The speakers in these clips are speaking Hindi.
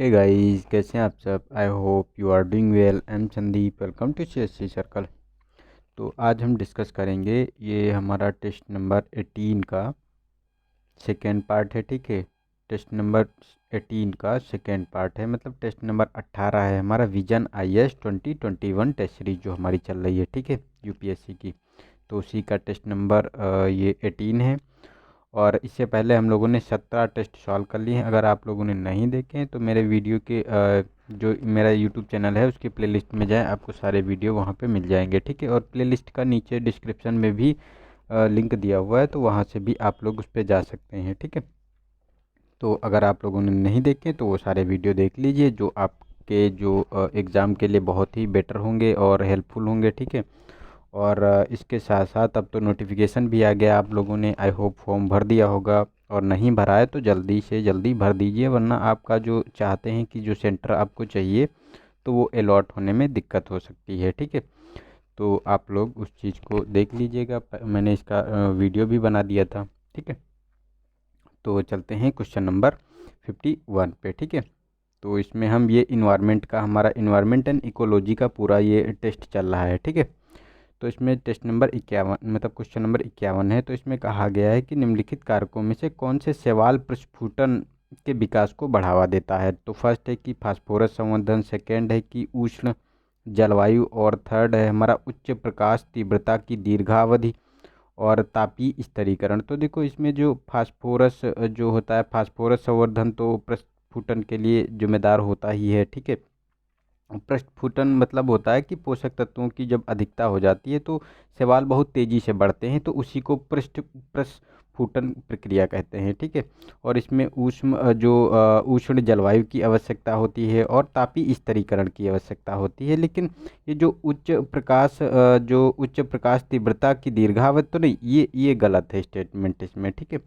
हे गाइस, कैसे हैं आप सब। I hope you are doing well. I am Sandeep, welcome to CSC circle. तो आज हम डिस्कस करेंगे, ये हमारा टेस्ट नंबर 18 का सेकेंड पार्ट है। ठीक है, टेस्ट नंबर 18 का सेकेंड पार्ट है, मतलब टेस्ट नंबर 18 है हमारा विजन IAS 2021 टेस्ट सीरीज जो हमारी चल रही है। ठीक है, UPSC की। तो उसी का टेस्ट नंबर ये 18 है। और इससे पहले हम लोगों ने 17 टेस्ट सॉल्व कर लिए हैं। अगर आप लोगों ने नहीं देखे हैं तो मेरे वीडियो के जो मेरा यूट्यूब चैनल है उसकी प्लेलिस्ट में जाएं, आपको सारे वीडियो वहां पे मिल जाएंगे। ठीक है, और प्लेलिस्ट का नीचे डिस्क्रिप्शन में भी लिंक दिया हुआ है, तो वहां से भी आप लोग उस पर जा सकते हैं। ठीक है, तो अगर आप लोगों ने नहीं देखे तो वो सारे वीडियो देख लीजिए, जो आपके जो एग्ज़ाम के लिए बहुत ही बेटर होंगे और हेल्पफुल होंगे। ठीक है, और इसके साथ साथ अब तो नोटिफिकेशन भी आ गया, आप लोगों ने आई होप फॉर्म भर दिया होगा, और नहीं भरा है तो जल्दी से जल्दी भर दीजिए, वरना आपका जो चाहते हैं कि जो सेंटर आपको चाहिए तो वो अलॉट होने में दिक्कत हो सकती है। ठीक है, तो आप लोग उस चीज़ को देख लीजिएगा, मैंने इसका वीडियो भी बना दिया था। ठीक है, तो चलते हैं क्वेश्चन नंबर 51 पे। ठीक है, तो इसमें हम ये इन्वायरमेंट का, हमारा इन्वायरमेंट एंड इकोलॉजी का पूरा ये टेस्ट चल रहा है। ठीक है, तो इसमें टेस्ट नंबर 51, मतलब क्वेश्चन नंबर 51 है। तो इसमें कहा गया है कि निम्नलिखित कारकों में से कौन से शैवाल प्रस्फुटन के विकास को बढ़ावा देता है। तो फर्स्ट है कि फास्फोरस संवर्धन, सेकेंड है कि उष्ण जलवायु, और थर्ड है हमारा उच्च प्रकाश तीव्रता की दीर्घावधि, और तापीय स्तरीकरण। तो देखो इसमें जो फास्फोरस जो होता है, फास्फोरस संवर्धन तो प्रस्फुटन के लिए जिम्मेदार होता ही है। ठीक है, प्रस्फुटन मतलब होता है कि पोषक तत्वों की जब अधिकता हो जाती है तो शैवाल बहुत तेजी से बढ़ते हैं, तो उसी को प्रस्फुटन प्रक्रिया कहते हैं। ठीक है, और इसमें उष्ण जलवायु की आवश्यकता होती है और तापीय स्तरीकरण की आवश्यकता होती है। लेकिन ये जो उच्च प्रकाश तीव्रता की दीर्घावधि, तो नहीं, ये गलत है स्टेटमेंट इसमें। ठीक है,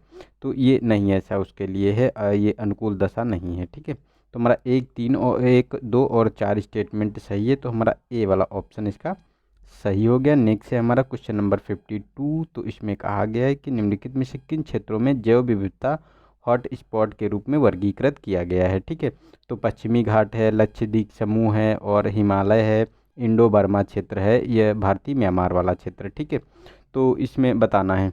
तो ये नहीं ऐसा उसके लिए है, ये अनुकूल दशा नहीं है। ठीक है, तो हमारा 1, 3 और 1, 2 और 4 स्टेटमेंट सही है, तो हमारा ए वाला ऑप्शन इसका सही हो गया। नेक्स्ट है हमारा क्वेश्चन नंबर 52। तो इसमें कहा गया है कि निम्नलिखित में से किन क्षेत्रों में जैव विविधता हॉट स्पॉट के रूप में वर्गीकृत किया गया है। ठीक है, तो पश्चिमी घाट है, लक्षद्वीप समूह है, और हिमालय है, इंडो बर्मा क्षेत्र है, यह भारतीय म्यांमार वाला क्षेत्र। ठीक है, तो इसमें बताना है।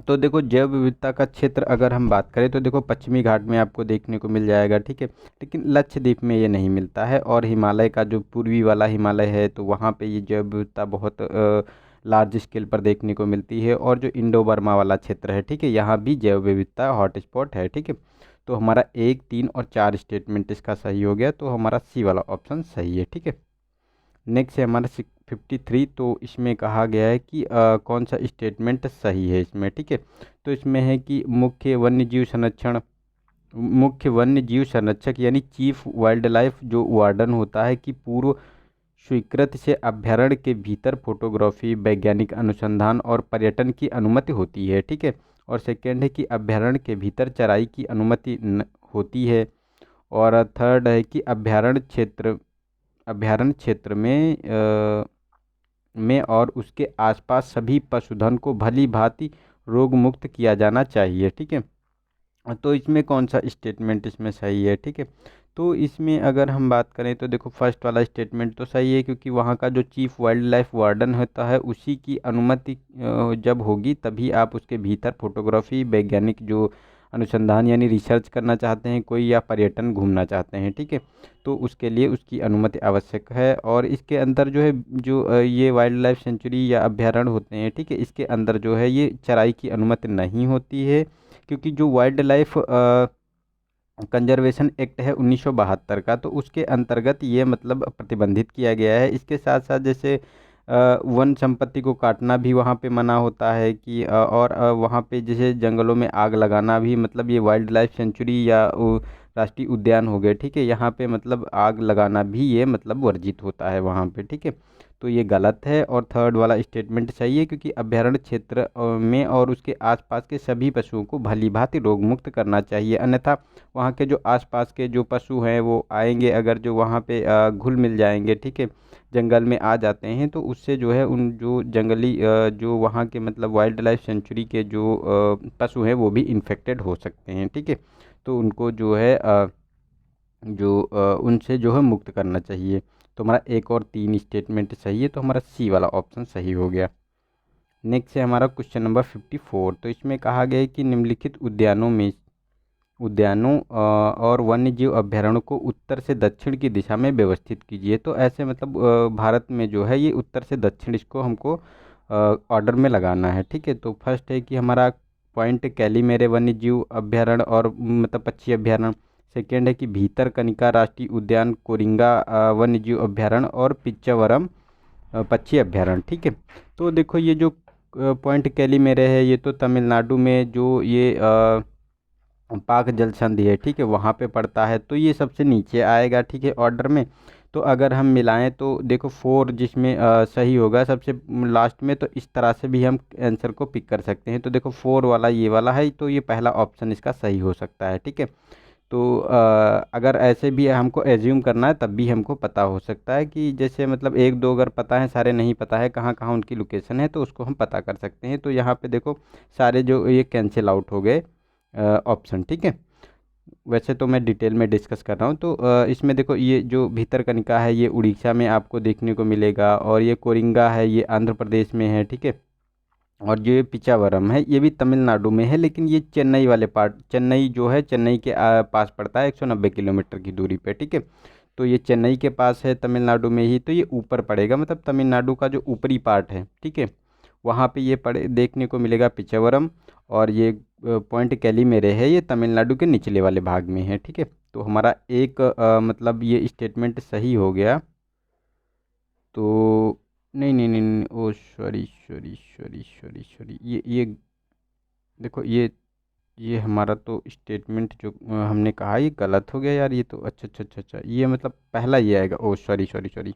तो देखो जैव विविधता का क्षेत्र अगर हम बात करें तो देखो पश्चिमी घाट में आपको देखने को मिल जाएगा। ठीक है, लेकिन लक्षद्वीप में ये नहीं मिलता है, और हिमालय का जो पूर्वी वाला हिमालय है तो वहाँ पे ये जैव विविधता बहुत लार्ज स्केल पर देखने को मिलती है, और जो इंडो बर्मा वाला क्षेत्र है, ठीक है, यहाँ भी जैव विविधता हॉटस्पॉट है। ठीक है, तो हमारा 1, 3 और 4 स्टेटमेंट इसका सही हो गया, तो हमारा सी वाला ऑप्शन सही है। ठीक है, नेक्स्ट है हमारा 53। तो इसमें कहा गया है कि कौन सा स्टेटमेंट सही है इसमें। ठीक है, तो इसमें है कि मुख्य वन्य जीव संरक्षक यानी चीफ वाइल्ड लाइफ जो वार्डन होता है कि पूर्व स्वीकृत से अभ्यारण्य के भीतर फोटोग्राफी, वैज्ञानिक अनुसंधान और पर्यटन की अनुमति होती है। ठीक है, और सेकेंड है कि अभ्यारण्य के भीतर चराई की अनुमति होती है, और थर्ड है कि अभ्यारण्य क्षेत्र में और उसके आसपास सभी पशुधन को भली भांति रोग मुक्त किया जाना चाहिए। ठीक है, तो इसमें कौन सा स्टेटमेंट इसमें सही है। ठीक है, तो इसमें अगर हम बात करें तो देखो फर्स्ट वाला स्टेटमेंट तो सही है, क्योंकि वहाँ का जो चीफ वाइल्ड लाइफ वार्डन होता है उसी की अनुमति जब होगी तभी आप उसके भीतर फोटोग्राफी, वैज्ञानिक जो अनुसंधान यानी रिसर्च करना चाहते हैं कोई, या पर्यटन घूमना चाहते हैं। ठीक है, तो उसके लिए उसकी अनुमति आवश्यक है। और इसके अंदर जो है ये वाइल्ड लाइफ सेंचुरी या अभ्यारण्य होते हैं, ठीक है, इसके अंदर जो है ये चराई की अनुमति नहीं होती है, क्योंकि जो वाइल्ड लाइफ कंजर्वेशन एक्ट है 1972 का, तो उसके अंतर्गत ये मतलब प्रतिबंधित किया गया है। इसके साथ साथ जैसे वन संपत्ति को काटना भी वहाँ पे मना होता है कि और वहाँ पे जैसे जंगलों में आग लगाना भी, मतलब ये वाइल्ड लाइफ सेंचुरी या राष्ट्रीय उद्यान हो गए, ठीक है, यहाँ पे मतलब आग लगाना भी ये मतलब वर्जित होता है वहाँ पे। ठीक है, तो ये गलत है, और थर्ड वाला स्टेटमेंट सही है, क्योंकि अभ्यारण्य क्षेत्र में और उसके आसपास के सभी पशुओं को भली भांति रोग मुक्त करना चाहिए, अन्यथा वहाँ के जो आसपास के जो पशु हैं वो आएंगे, अगर जो वहाँ पे घुल मिल जाएंगे, ठीक है, जंगल में आ जाते हैं, तो उससे जो है उन जो जंगली जो वहाँ के मतलब वाइल्ड लाइफ सेंचुरी के जो पशु हैं वो भी इन्फेक्टेड हो सकते हैं। ठीक है, तो उनको जो है जो उनसे जो है मुक्त करना चाहिए। तो हमारा एक और 3 स्टेटमेंट सही है, तो हमारा सी वाला ऑप्शन सही हो गया। नेक्स्ट है हमारा क्वेश्चन नंबर 54। तो इसमें कहा गया है कि निम्नलिखित उद्यानों और वन्यजीव अभ्यारण्यों को उत्तर से दक्षिण की दिशा में व्यवस्थित कीजिए। तो ऐसे मतलब भारत में जो है ये उत्तर से दक्षिण इसको हमको ऑर्डर में लगाना है। ठीक है, तो फर्स्ट है कि हमारा पॉइंट कैलीमेरे वन्यजीव अभ्यारण्य और मतलब पक्षी अभ्यारण्य। सेकेंड है कि भीतरकनिका राष्ट्रीय उद्यान, कोरिंगा वन्यजीव अभ्यारण्य और पिच्चावरम पक्षी अभ्यारण्य। ठीक है, तो देखो ये जो पॉइंट कैलीमेरे है ये तो तमिलनाडु में जो ये पाक जल संधि है, ठीक है, वहाँ पे पड़ता है, तो ये सबसे नीचे आएगा। ठीक है, ऑर्डर में। तो अगर हम मिलाएं तो देखो 4 जिसमें सही होगा सबसे लास्ट में, तो इस तरह से भी हम आंसर को पिक कर सकते हैं। तो देखो 4 वाला ये वाला है, तो ये पहला ऑप्शन इसका सही हो सकता है। ठीक है, तो अगर ऐसे भी हमको एज्यूम करना है तब भी हमको पता हो सकता है कि जैसे मतलब एक दो अगर पता है, सारे नहीं पता है कहाँ कहाँ उनकी लोकेशन है, तो उसको हम पता कर सकते हैं। तो यहाँ पे देखो सारे जो ये कैंसिल आउट हो गए ऑप्शन। ठीक है, वैसे तो मैं डिटेल में डिस्कस कर रहा हूँ। तो इसमें देखो ये जो भीतरकनिका है ये उड़ीसा में आपको देखने को मिलेगा, और ये कोरिंगा है ये आंध्र प्रदेश में है। ठीक है, और जो ये पिचावरम है ये भी तमिलनाडु में है, लेकिन ये चेन्नई वाले पार्ट, चेन्नई जो है चेन्नई के पास पड़ता है 190 किलोमीटर की दूरी पे। ठीक है, तो ये चेन्नई के पास है तमिलनाडु में ही, तो ये ऊपर पड़ेगा, मतलब तमिलनाडु का जो ऊपरी पार्ट है। ठीक है, वहाँ पे ये पड़े देखने को मिलेगा पिचावरम। और ये पॉइंट कैलीमेरे है ये तमिलनाडु के निचले वाले भाग में है। ठीक है, तो हमारा एक मतलब ये स्टेटमेंट सही हो गया। तो नहीं नहीं नहीं नहीं, oh sorry sorry sorry sorry sorry, ये देखो ये हमारा तो स्टेटमेंट जो हमने कहा ये गलत हो गया यार। ये तो अच्छा अच्छा अच्छा अच्छा, ये मतलब पहला ये आएगा। ओ सॉरी सॉरी सॉरी,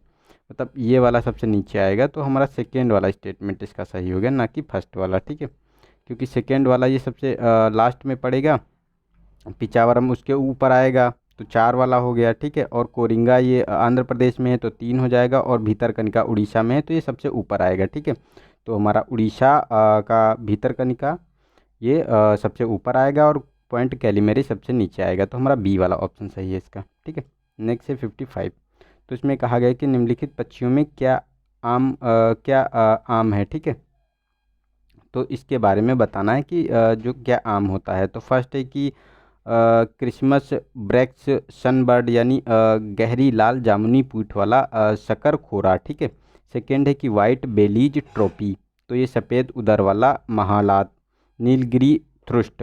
मतलब ये वाला सबसे नीचे आएगा, तो हमारा सेकेंड वाला स्टेटमेंट इसका सही हो गया, ना कि फर्स्ट वाला। ठीक है, क्योंकि सेकेंड वाला ये सबसे लास्ट में पड़ेगा, पिचावरम उसके ऊपर आएगा, तो 4 वाला हो गया। ठीक है, और कोरिंगा ये आंध्र प्रदेश में है तो 3 हो जाएगा, और भीतरकनिका उड़ीसा में है तो ये सबसे ऊपर आएगा। ठीक है, तो हमारा उड़ीसा का भीतरकनिका ये सबसे ऊपर आएगा, और पॉइंट कैलीमेरी सबसे नीचे आएगा, तो हमारा बी वाला ऑप्शन सही है इसका। ठीक है, नेक्स्ट है 55। तो इसमें कहा गया है कि निम्नलिखित पक्षियों में क्या आम है। ठीक है, तो इसके बारे में बताना है कि जो क्या आम होता है। तो फर्स्ट है कि क्रिसमस ब्रैक्स सनबर्ड यानी गहरी लाल जामुनी पूंछ वाला शकर खोरा। ठीक है, सेकेंड है कि वाइट बेलीज ट्रॉपी, तो ये सफ़ेद उदर वाला महालात, नीलगिरी थ्रुस्ट।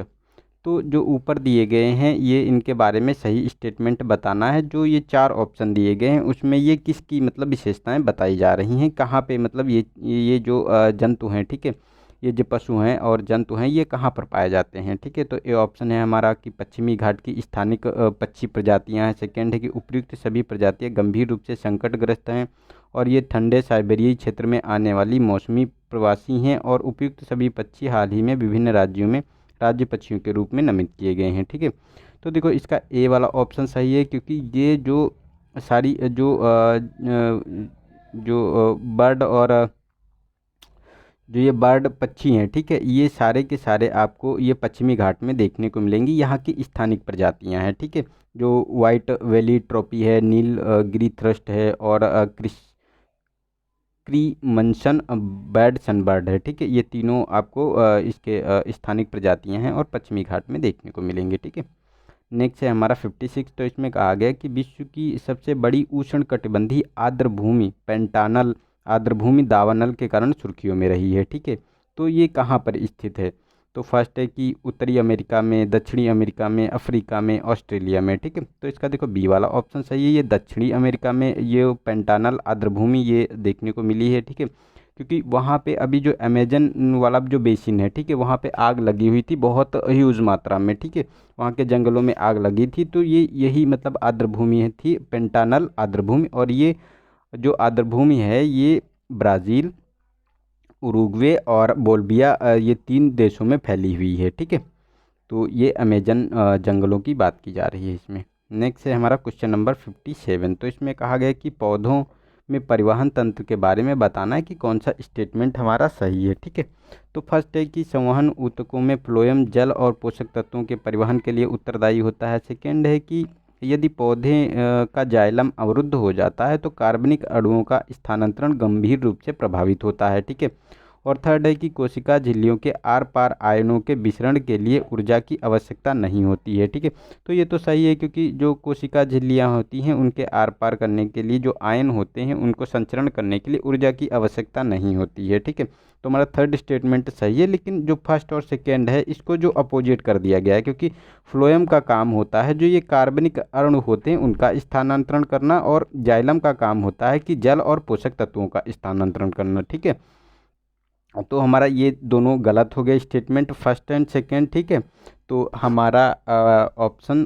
तो जो ऊपर दिए गए हैं ये इनके बारे में सही स्टेटमेंट बताना है। जो ये 4 ऑप्शन दिए गए हैं उसमें ये किसकी मतलब विशेषताएं बताई जा रही हैं, कहाँ पे मतलब ये जो जंतु हैं। ठीक है, ये जो पशु हैं और जंतु हैं ये कहाँ पर पाए जाते हैं। ठीक है, तो ये ऑप्शन है हमारा कि पश्चिमी घाट की स्थानिक पक्षी प्रजातियां हैं। सेकेंड है कि उपयुक्त सभी प्रजातियां गंभीर रूप से संकटग्रस्त हैं, और ये ठंडे साइबेरियाई क्षेत्र में आने वाली मौसमी प्रवासी हैं, और उपयुक्त सभी पक्षी हाल ही में विभिन्न राज्यों में राज्य पक्षियों के रूप में नामित किए गए हैं। ठीक है, तो देखो इसका ए वाला ऑप्शन सही है, क्योंकि ये जो सारी जो बर्ड और जो ये बर्ड पक्षी हैं, ठीक है, ये सारे के सारे आपको ये पश्चिमी घाट में देखने को मिलेंगी। यहाँ की स्थानिक प्रजातियाँ हैं। ठीक है, जो वाइट वैली ट्रॉपी है, नील गिरी थ्रस्ट है, और क्रीमंसन बैड सनबर्ड है। ठीक है, ये तीनों आपको इसके स्थानिक प्रजातियां हैं और पश्चिमी घाट में देखने को मिलेंगे। ठीक है, नेक्स्ट है हमारा 56। तो इसमें कहा गया कि विश्व की सबसे बड़ी उष्णकटिबंधीय आर्द्रभूमि पेंटानल आर्द्रभूमि दावानल के कारण सुर्खियों में रही है। ठीक है, तो ये कहाँ पर स्थित है। तो फर्स्ट है कि उत्तरी अमेरिका में, दक्षिणी अमेरिका में, अफ्रीका में, ऑस्ट्रेलिया में। ठीक है, तो इसका देखो बी वाला ऑप्शन सही है, ये दक्षिणी अमेरिका में ये पेंटानल आर्द्रभूमि ये देखने को मिली है। ठीक है, क्योंकि वहाँ पे अभी जो अमेजन वाला जो बेसिन है, ठीक है, वहाँ पे आग लगी हुई थी बहुत ह्यूज मात्रा में। ठीक है, वहाँ के जंगलों में आग लगी थी, तो ये यही मतलब आर्द्रभूमि है थी पेंटानल आर्द्रभूमि। और ये जो आर्द्रभूमि है ये ब्राज़ील, उरुग्वे और बोल्विया ये 3 देशों में फैली हुई है। ठीक है, तो ये अमेजन जंगलों की बात की जा रही है इसमें। नेक्स्ट है हमारा क्वेश्चन नंबर 57। तो इसमें कहा गया है कि पौधों में परिवहन तंत्र के बारे में बताना है कि कौन सा स्टेटमेंट हमारा सही है। ठीक है, तो फर्स्ट है कि संवहन ऊतकों में फ्लोएम जल और पोषक तत्वों के परिवहन के लिए उत्तरदायी होता है। सेकेंड है कि यदि पौधे का जाइलम अवरुद्ध हो जाता है तो कार्बनिक अणुओं का स्थानांतरण गंभीर रूप से प्रभावित होता है। ठीक है। और थर्ड है कि कोशिका झिल्लियों के आर पार आयनों के विसरण के लिए ऊर्जा की आवश्यकता नहीं होती है। ठीक है। तो ये तो सही है, क्योंकि जो कोशिका झिल्लियाँ होती हैं उनके आर पार करने के लिए जो आयन होते हैं उनको संचरण करने के लिए ऊर्जा की आवश्यकता नहीं होती है। ठीक है। तो हमारा थर्ड स्टेटमेंट सही है, लेकिन जो फर्स्ट और सेकेंड है इसको जो अपोजिट कर दिया गया है, क्योंकि फ्लोएम का काम होता है जो ये कार्बनिक अणु होते हैं उनका स्थानांतरण करना, और जाइलम का काम होता है कि जल और पोषक तत्वों का स्थानांतरण करना। ठीक है। तो हमारा ये दोनों गलत हो गए स्टेटमेंट, फर्स्ट एंड सेकेंड। ठीक है। तो हमारा ऑप्शन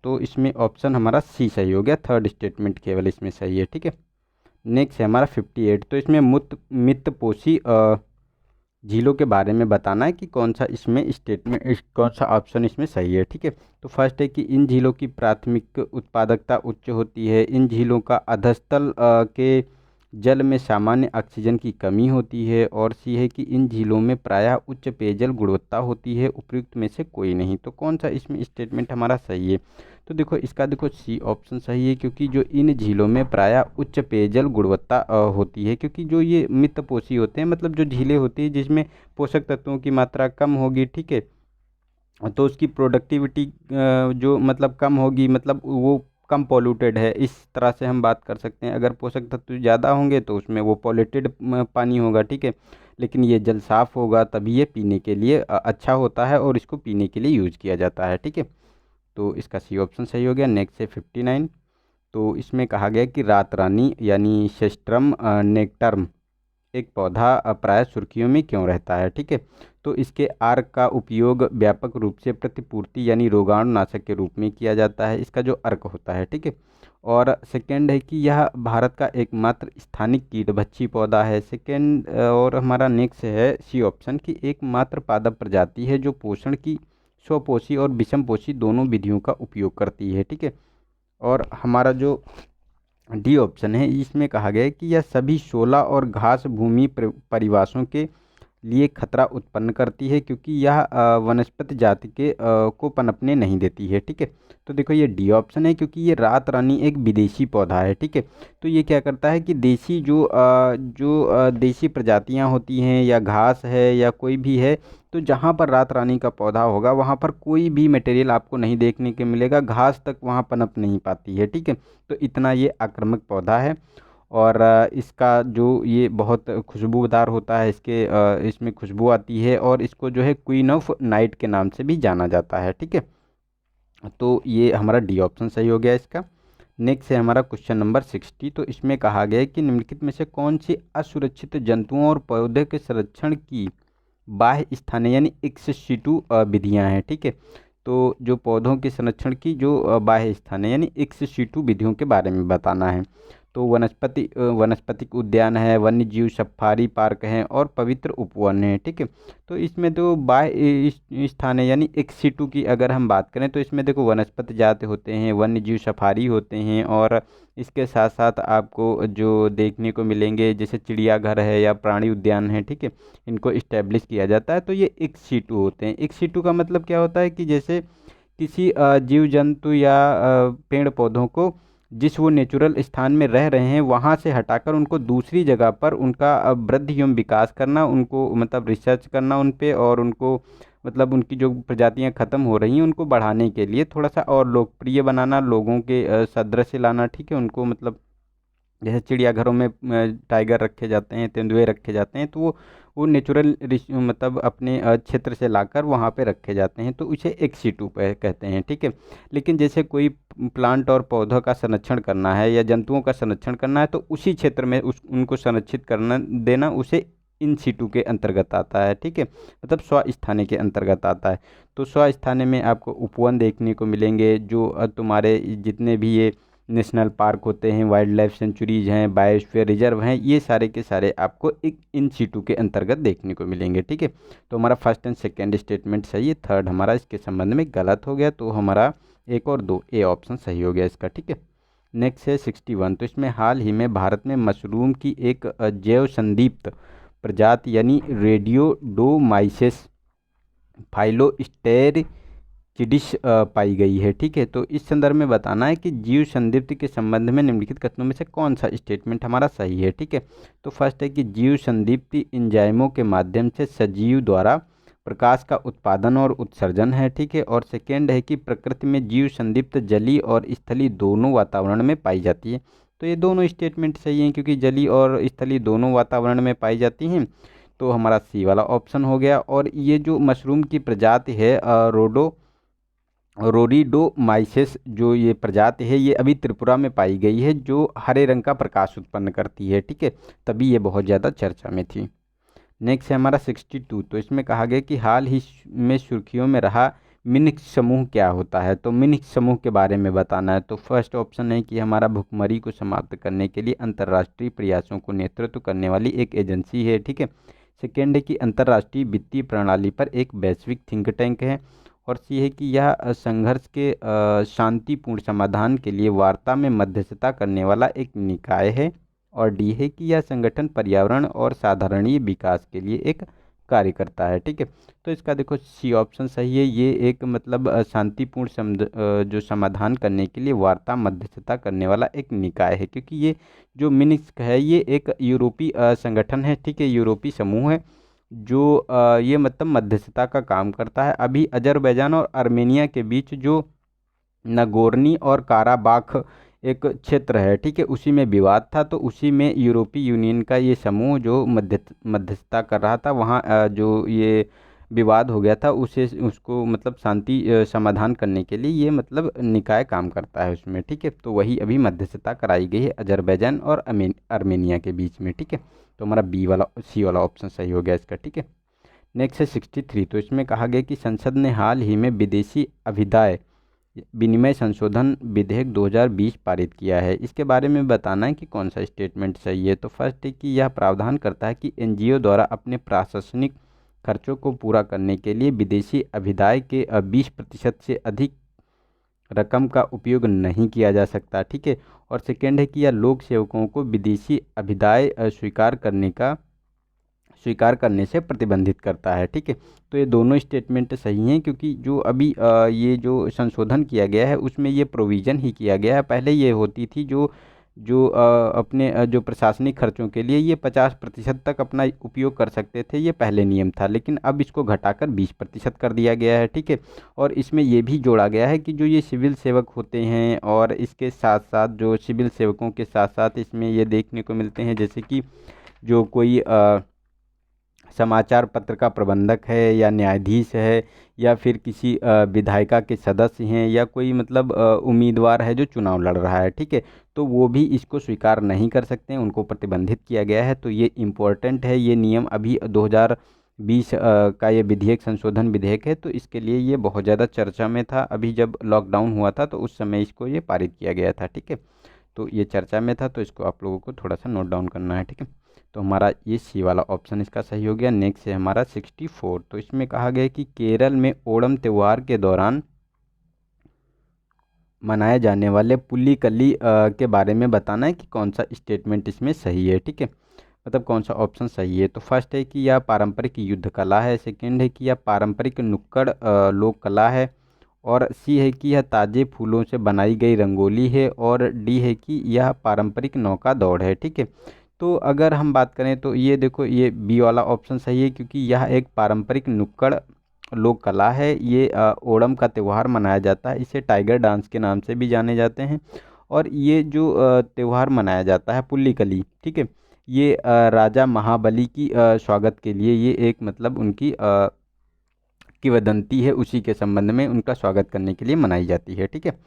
तो इसमें ऑप्शन हमारा सी सही हो गया, थर्ड स्टेटमेंट केवल इसमें सही है। ठीक है। नेक्स्ट है हमारा 58। तो इसमें मितपोषी झीलों के बारे में बताना है कि कौन सा इसमें स्टेटमेंट, कौन सा ऑप्शन इसमें सही है। ठीक है। तो फर्स्ट है कि इन झीलों की प्राथमिक उत्पादकता उच्च होती है। इन झीलों का अधस्तल के जल में सामान्य ऑक्सीजन की कमी होती है। और सी है कि इन झीलों में प्रायः उच्च पेयजल गुणवत्ता होती है। उपयुक्त में से कोई नहीं। तो कौन सा इसमें स्टेटमेंट हमारा सही है? तो देखो इसका देखो सी ऑप्शन सही है, क्योंकि जो इन झीलों में प्रायः उच्च पेयजल गुणवत्ता होती है, क्योंकि जो ये मितपोषी होते हैं, मतलब जो झीलें होती है जिसमें पोषक तत्वों की मात्रा कम होगी। ठीक है। तो उसकी प्रोडक्टिविटी जो मतलब कम होगी, मतलब वो कम पॉल्यूटेड है, इस तरह से हम बात कर सकते हैं। अगर पोषक तत्व ज़्यादा होंगे तो उसमें वो पॉल्यूटेड पानी होगा। ठीक है। लेकिन ये जल साफ़ होगा तभी ये पीने के लिए अच्छा होता है और इसको पीने के लिए यूज़ किया जाता है। ठीक है। तो इसका सी ऑप्शन सही हो गया। नेक्स्ट है 59। तो इसमें कहा गया कि रात रानी यानी सेस्ट्रम नेक्टर्म एक पौधा प्रायः सुर्खियों में क्यों रहता है? ठीक है। तो इसके अर्क का उपयोग व्यापक रूप से प्रतिपूर्ति यानी रोगाणुनाशक के रूप में किया जाता है, इसका जो अर्क होता है। ठीक है। और सेकेंड है कि यह भारत का एकमात्र स्थानिक कीटभक्षी पौधा है। सेकेंड और हमारा नेक्स्ट है सी ऑप्शन की एकमात्र पादप प्रजाति है जो पोषण की स्वपोषी और विषमपोषी दोनों विधियों का उपयोग करती है। ठीक है। और हमारा जो डी ऑप्शन है इसमें कहा गया है कि यह सभी शोला और घास भूमि परिवासों के लिए खतरा उत्पन्न करती है, क्योंकि यह वनस्पति जाति के को पनपने नहीं देती है। ठीक है। तो देखो ये डी ऑप्शन है, क्योंकि ये रात रानी एक विदेशी पौधा है। ठीक है। तो ये क्या करता है कि देशी देशी प्रजातियां होती हैं या घास है या कोई भी है, तो जहाँ पर रात रानी का पौधा होगा वहाँ पर कोई भी मटेरियल आपको नहीं देखने को मिलेगा, घास तक वहाँ पनप नहीं पाती है। ठीक है। तो इतना ये आक्रामक पौधा है। और इसका जो ये बहुत खुशबूदार होता है, इसमें खुशबू आती है, और इसको जो है क्वीन ऑफ नाइट के नाम से भी जाना जाता है। ठीक है। तो ये हमारा डी ऑप्शन सही हो गया इसका। नेक्स्ट है हमारा क्वेश्चन नंबर 60। तो इसमें कहा गया है कि निम्नलिखित में से कौन सी असुरक्षित जंतुओं और पौधे के संरक्षण की बाह्य स्थानीय यानी एक्स सिटू विधियाँ हैं। ठीक है। तो जो पौधों के संरक्षण की जो बाह्य स्थानीय यानी एक्स सिटू विधियों के बारे में बताना है। तो वनस्पतिक उद्यान है, वन्यजीव सफारी पार्क हैं और पवित्र उपवन है। ठीक है। तो इसमें तो बाह्य स्थान है यानी एक्स सिटू की अगर हम बात करें तो इसमें देखो वनस्पति जाति होते हैं, वन्यजीव सफारी होते हैं, और इसके साथ साथ आपको जो देखने को मिलेंगे जैसे चिड़ियाघर है या प्राणी उद्यान है। ठीक है। इनको इस्टेब्लिश किया जाता है। तो ये एक्स सिटू होते हैं। एक्स सिटू का मतलब क्या होता है कि जैसे किसी जीव जंतु या पेड़ पौधों को जिस वो नेचुरल स्थान में रह रहे हैं वहाँ से हटाकर उनको दूसरी जगह पर उनका वृद्धि एवं विकास करना, उनको मतलब रिसर्च करना उन पे, और उनको मतलब उनकी जो प्रजातियां ख़त्म हो रही हैं उनको बढ़ाने के लिए थोड़ा सा और लोकप्रिय बनाना, लोगों के सदृश लाना। ठीक है। उनको मतलब जैसे चिड़ियाघरों में टाइगर रखे जाते हैं, तेंदुए रखे जाते हैं, तो वो नेचुरल मतलब अपने क्षेत्र से लाकर वहाँ पे रखे जाते हैं, तो उसे एक्स सिटू पे कहते हैं। ठीक है। लेकिन जैसे कोई प्लांट और पौधों का संरक्षण करना है या जंतुओं का संरक्षण करना है तो उसी क्षेत्र में उनको संरक्षित करना देना उसे इन सिटू के अंतर्गत आता है। ठीक है। मतलब स्वस्थानीय के अंतर्गत आता है। तो स्वस्थानीय में आपको उपवन देखने को मिलेंगे, जो तुम्हारे जितने भी ये नेशनल पार्क होते हैं, वाइल्ड लाइफ सेंचुरीज हैं, बायोस्फीयर रिजर्व हैं, ये सारे के सारे आपको एक इन सिटू के अंतर्गत देखने को मिलेंगे। ठीक है। तो हमारा फर्स्ट एंड सेकेंड स्टेटमेंट सही है, थर्ड हमारा इसके संबंध में गलत हो गया। तो हमारा एक और दो ए ऑप्शन सही हो गया इसका। ठीक है। नेक्स्ट है 61। तो इसमें हाल ही में भारत में मशरूम की एक जैव संदीप्त प्रजाति यानी रेडियोडोमाइसेस फाइलोस्टेर चिडिश पाई गई है। ठीक है, तो इस संदर्भ में बताना है कि जीव संदिप्ति के संबंध में निम्नलिखित कथनों में से कौन सा स्टेटमेंट हमारा सही है। ठीक है, तो फर्स्ट है कि जीव संदिप्ति एंजाइमों के माध्यम से सजीव द्वारा प्रकाश का उत्पादन और उत्सर्जन है। ठीक है, और सेकेंड है कि प्रकृति में जीव संदिप्त जलीय और स्थलीय दोनों वातावरण में पाई जाती है। तो ये दोनों स्टेटमेंट सही हैं, क्योंकि जलीय और स्थलीय दोनों वातावरण में पाई जाती हैं। तो हमारा सी वाला ऑप्शन हो गया। और ये जो मशरूम की प्रजाति है रोरिडोमाइसेस, जो ये प्रजाति है, ये अभी त्रिपुरा में पाई गई है, जो हरे रंग का प्रकाश उत्पन्न करती है। ठीक है, तभी ये बहुत ज़्यादा चर्चा में थी। नेक्स्ट है हमारा 62। तो इसमें कहा गया कि हाल ही में सुर्खियों में रहा मिन्क समूह क्या होता है। तो मिन्क समूह के बारे में बताना है। तो फर्स्ट ऑप्शन है कि हमारा भुखमरी को समाप्त करने के लिए अंतर्राष्ट्रीय प्रयासों को नेतृत्व करने वाली एक एजेंसी है। ठीक है, सेकेंड है कि अंतर्राष्ट्रीय वित्तीय प्रणाली पर एक वैश्विक थिंक टैंक है। और सी है कि यह संघर्ष के शांतिपूर्ण समाधान के लिए वार्ता में मध्यस्थता करने वाला एक निकाय है। और डी है कि यह संगठन पर्यावरण और साधारणीय विकास के लिए एक कार्य करता है। ठीक है, तो इसका देखो सी ऑप्शन सही है। ये एक मतलब शांतिपूर्ण जो समाधान करने के लिए वार्ता मध्यस्थता करने वाला एक निकाय है, क्योंकि ये जो मिन्स्क है ये एक यूरोपीय संगठन है। ठीक है, यूरोपीय समूह है जो ये मतलब मध्यस्थता का काम करता है। अभी अजरबैजान और आर्मेनिया के बीच जो नगोर्नी और काराबाख एक क्षेत्र है, ठीक है, उसी में विवाद था। तो उसी में यूरोपीय यूनियन का ये समूह जो मध्यस्थता कर रहा था, वहाँ जो ये विवाद हो गया था उसे उसको मतलब शांति समाधान करने के लिए ये मतलब निकाय काम करता है उसमें। ठीक है, तो वही अभी मध्यस्थता कराई गई है अजरबैजान और आर्मेनिया के बीच में। ठीक है, तो हमारा बी वाला सी वाला ऑप्शन सही हो गया इसका। ठीक है, नेक्स्ट है 63। तो इसमें कहा गया कि संसद ने हाल ही में विदेशी अभिदाय विनिमय संशोधन विधेयक 2020 पारित किया है। इसके बारे में बताना है कि कौन सा स्टेटमेंट सही है। तो फर्स्ट है कि यह प्रावधान करता है कि एनजीओ द्वारा अपने प्रशासनिक खर्चों को पूरा करने के लिए विदेशी अभिदाय के 20% से अधिक रकम का उपयोग नहीं किया जा सकता। ठीक है, और सेकेंड है कि यह लोक सेवकों को विदेशी अभिदाय स्वीकार करने से प्रतिबंधित करता है। ठीक है, तो ये दोनों स्टेटमेंट सही हैं, क्योंकि जो अभी ये जो संशोधन किया गया है उसमें ये प्रोविज़न ही किया गया है। पहले ये होती थी जो जो अपने जो प्रशासनिक खर्चों के लिए ये 50% तक अपना उपयोग कर सकते थे, ये पहले नियम था, लेकिन अब इसको घटाकर 20% कर दिया गया है। ठीक है, और इसमें ये भी जोड़ा गया है कि जो ये सिविल सेवक होते हैं और इसके साथ साथ जो सिविल सेवकों के साथ साथ इसमें ये देखने को मिलते हैं, जैसे कि जो कोई समाचार पत्र का प्रबंधक है या न्यायाधीश है या फिर किसी विधायिका के सदस्य हैं या कोई मतलब उम्मीदवार है जो चुनाव लड़ रहा है। ठीक है, तो वो भी इसको स्वीकार नहीं कर सकते हैं, उनको प्रतिबंधित किया गया है। तो ये इम्पोर्टेंट है, ये नियम अभी 2020 का ये विधेयक संशोधन विधेयक है, तो इसके लिए ये बहुत ज़्यादा चर्चा में था। अभी जब लॉकडाउन हुआ था तो उस समय इसको ये पारित किया गया था। ठीक है, तो ये चर्चा में था, तो इसको आप लोगों को थोड़ा सा नोट डाउन करना है। ठीक है, तो हमारा ये सी वाला ऑप्शन इसका सही हो गया। नेक्स्ट है हमारा 64। तो इसमें कहा गया कि केरल में ओणम त्यौहार के दौरान मनाए जाने वाले पुल्लिकली के बारे में बताना है कि कौन सा स्टेटमेंट इसमें सही है। ठीक है, मतलब कौन सा ऑप्शन सही है। तो फर्स्ट है कि यह पारंपरिक युद्ध कला है, सेकेंड है कि यह पारंपरिक नुक्कड़ लोक कला है, और सी है कि यह ताजे फूलों से बनाई गई रंगोली है, और डी है कि यह पारंपरिक नौका दौड़ है। ठीक है, तो अगर हम बात करें तो ये देखो ये बी वाला ऑप्शन सही है, क्योंकि यह एक पारंपरिक नुक्कड़ लोक कला है। ये ओणम का त्यौहार मनाया जाता है, इसे टाइगर डांस के नाम से भी जाने जाते हैं। और ये जो त्यौहार मनाया जाता है पुल्लिकली, ठीक है, ये राजा महाबली की स्वागत के लिए ये एक मतलब उनकी किंवदंती है, उसी के संबंध में उनका स्वागत करने के लिए मनाई जाती है। ठीक है,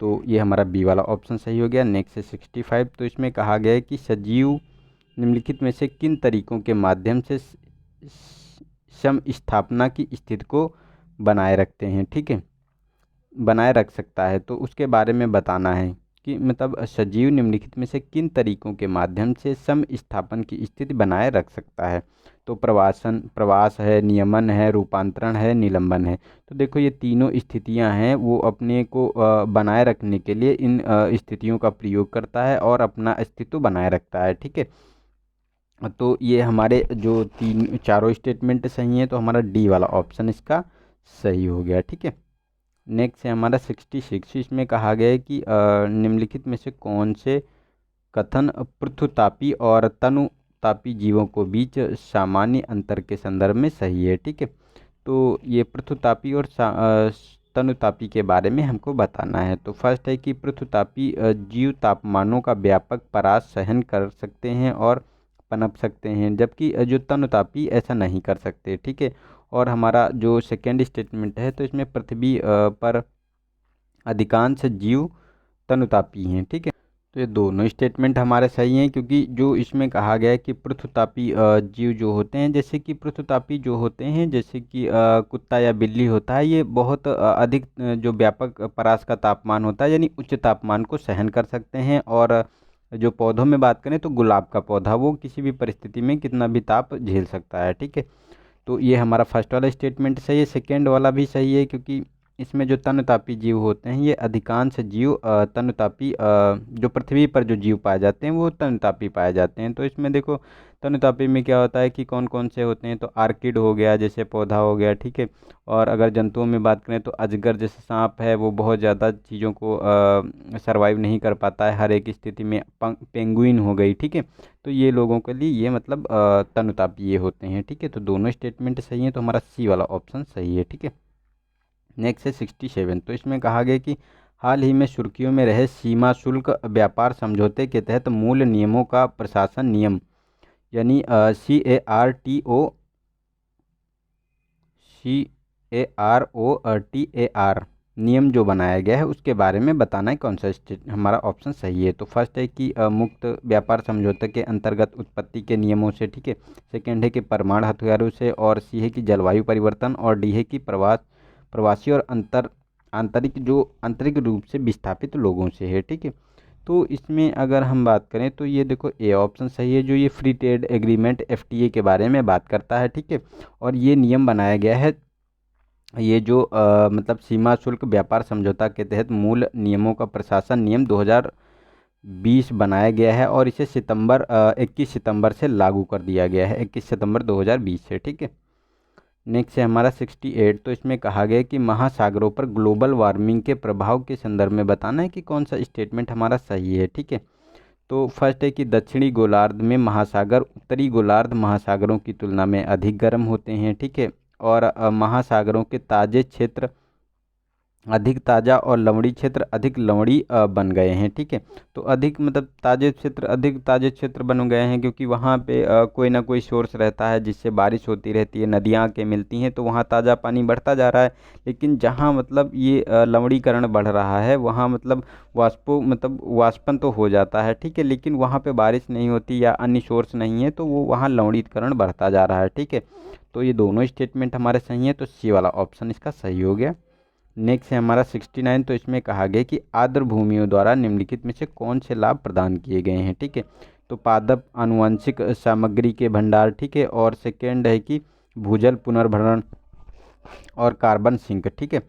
तो ये हमारा बी वाला ऑप्शन सही हो गया। नेक्स्ट है 65। तो इसमें कहा गया है कि सजीव निम्नलिखित में से किन तरीकों के माध्यम से सम स्थापना की स्थिति को बनाए रखते हैं। ठीक है, बनाए रख सकता है, तो उसके बारे में बताना है कि मतलब सजीव निम्नलिखित में से किन तरीकों के माध्यम से सम स्थापन की स्थिति बनाए रख सकता है। तो प्रवास है, नियमन है, रूपांतरण है, निलंबन है। तो देखो ये तीनों स्थितियां हैं, वो अपने को बनाए रखने के लिए इन स्थितियों का प्रयोग करता है और अपना अस्तित्व बनाए रखता है। ठीक है, तो ये हमारे जो चारों स्टेटमेंट सही हैं, तो हमारा डी वाला ऑप्शन इसका सही हो गया। ठीक है, नेक्स्ट है हमारा 66। इसमें कहा गया है कि निम्नलिखित में से कौन से कथन पृथुतापी और तनुतापी जीवों को बीच सामान्य अंतर के संदर्भ में सही है। ठीक है, तो ये पृथुतापी और तनुतापी के बारे में हमको बताना है। तो फर्स्ट है कि पृथुतापी जीव तापमानों का व्यापक परास सहन कर सकते हैं और पनप सकते हैं, जबकि जो तनुतापी ऐसा नहीं कर सकते। ठीक है, और हमारा जो सेकेंड स्टेटमेंट है तो इसमें पृथ्वी पर अधिकांश जीव तनुतापी हैं। ठीक है, तो ये दोनों स्टेटमेंट हमारे सही हैं, क्योंकि जो इसमें कहा गया है कि पृथुतापी जीव जो होते हैं, जैसे कि पृथुतापी जो होते हैं, जैसे कि कुत्ता या बिल्ली होता है, ये बहुत अधिक जो व्यापक परास का तापमान होता है यानी उच्च तापमान को सहन कर सकते हैं। और जो पौधों में बात करें तो गुलाब का पौधा वो किसी भी परिस्थिति में कितना भी ताप झेल सकता है। ठीक है, तो ये हमारा फर्स्ट वाला स्टेटमेंट सही है। सेकेंड वाला भी सही है, क्योंकि इसमें जो तनतापी जीव होते हैं ये अधिकांश जीव तनतापी जो पृथ्वी पर जो जीव पाए जाते हैं वो तनतापी पाए जाते हैं। तो इसमें देखो तनतापी में क्या होता है कि कौन कौन से होते हैं, तो आर्किड हो गया, जैसे पौधा हो गया। ठीक है, और अगर जंतुओं में बात करें तो अजगर जैसे सांप है, वो बहुत ज़्यादा चीज़ों को सरवाइव नहीं कर पाता है हर एक स्थिति में। पेंगुइन हो गई। ठीक है, तो ये लोगों के लिए ये मतलब तनुतापी ये होते हैं। ठीक है, तो दोनों स्टेटमेंट सही है, तो हमारा सी वाला ऑप्शन सही है। ठीक है, नेक्स्ट है 67। तो इसमें कहा गया कि हाल ही में सुर्खियों में रहे सीमा शुल्क व्यापार समझौते के तहत मूल नियमों का प्रशासन नियम यानी CARTOTAR नियम जो बनाया गया है उसके बारे में बताना है कौन सा हमारा ऑप्शन सही है। तो फर्स्ट है कि मुक्त व्यापार समझौते के अंतर्गत उत्पत्ति के नियमों से। ठीक है, सेकेंड है कि परमाणु हथियारों से, और सी है कि जलवायु परिवर्तन, और डी है कि प्रवासी और आंतरिक रूप से विस्थापित लोगों से है। ठीक है, तो इसमें अगर हम बात करें तो ये देखो ए ऑप्शन सही है, जो ये फ्री ट्रेड एग्रीमेंट FTA के बारे में बात करता है। ठीक है, और ये नियम बनाया गया है, ये जो मतलब सीमा शुल्क व्यापार समझौता के तहत मूल नियमों का प्रशासन नियम 2020 बनाया गया है, और इसे 21 सितंबर से लागू कर दिया गया है, 21 सितंबर 2020 से। ठीक है, नेक्स्ट है हमारा 68। तो इसमें कहा गया है कि महासागरों पर ग्लोबल वार्मिंग के प्रभाव के संदर्भ में बताना है कि कौन सा स्टेटमेंट हमारा सही है। ठीक है, तो फर्स्ट है कि दक्षिणी गोलार्ध में महासागर उत्तरी गोलार्ध महासागरों की तुलना में अधिक गर्म होते हैं। ठीक है, और महासागरों के ताजे क्षेत्र अधिक ताज़ा और लवणी क्षेत्र अधिक लवणी बन गए हैं। ठीक है, तो अधिक मतलब अधिक ताजे क्षेत्र बन गए हैं, क्योंकि वहाँ पे कोई ना कोई सोर्स रहता है जिससे बारिश होती रहती है, नदियाँ के मिलती हैं, तो वहाँ ताज़ा पानी बढ़ता जा रहा है। लेकिन जहाँ मतलब ये लवणीकरण बढ़ रहा है वहाँ मतलब वाष्पन तो हो जाता है। ठीक है, लेकिन वहाँ पे बारिश नहीं होती या अन्य सोर्स नहीं है, तो वो वहाँ लवणीकरण बढ़ता जा रहा है। ठीक है, तो ये दोनों स्टेटमेंट हमारे सही हैं, तो सी वाला ऑप्शन इसका सही हो गया। नेक्स्ट है हमारा 69। तो इसमें कहा गया कि आर्द्र भूमियों द्वारा निम्नलिखित में से कौन से लाभ प्रदान किए गए हैं। ठीक है, तो पादप आनुवंशिक सामग्री के भंडार। ठीक है, और सेकेंड है कि भूजल पुनर्भरण और कार्बन सिंक। ठीक है,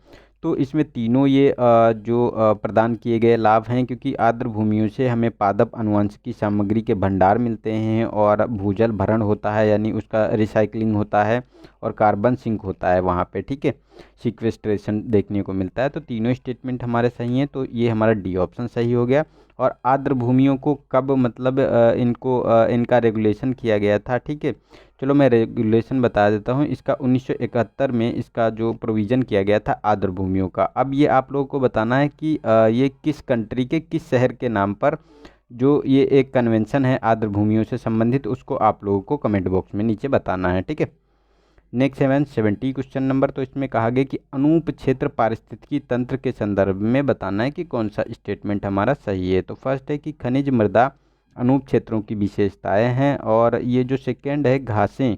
तो इसमें तीनों ये जो प्रदान किए गए लाभ हैं, क्योंकि आर्द्र भूमियों से हमें पादप आनुवंशिकी सामग्री के भंडार मिलते हैं, और भूजल भरण होता है यानी उसका रिसाइकलिंग होता है, और कार्बन सिंक होता है वहाँ पे। ठीक है, सिक्वेस्ट्रेशन देखने को मिलता है। तो तीनों स्टेटमेंट हमारे सही हैं, तो ये हमारा डी ऑप्शन सही हो गया। और आर्द्र भूमियों को कब मतलब इनका रेगुलेशन किया गया था। ठीक है, चलो मैं रेगुलेशन बता देता हूँ। इसका 1971 में इसका जो प्रोविज़न किया गया था आर्द्र भूमियों का। अब ये आप लोगों को बताना है कि ये किस कंट्री के किस शहर के नाम पर जो ये एक कन्वेंशन है आर्द्र भूमियों से संबंधित, उसको आप लोगों को कमेंट बॉक्स में नीचे बताना है। ठीक है, नेक्स्ट 70 क्वेश्चन नंबर। तो इसमें कहा गया कि अनूप क्षेत्र पारिस्थितिकी तंत्र के संदर्भ में बताना है कि कौन सा स्टेटमेंट हमारा सही है। तो फर्स्ट है कि खनिज मृदा अनूप क्षेत्रों की विशेषताएं हैं, और ये जो सेकेंड है घासें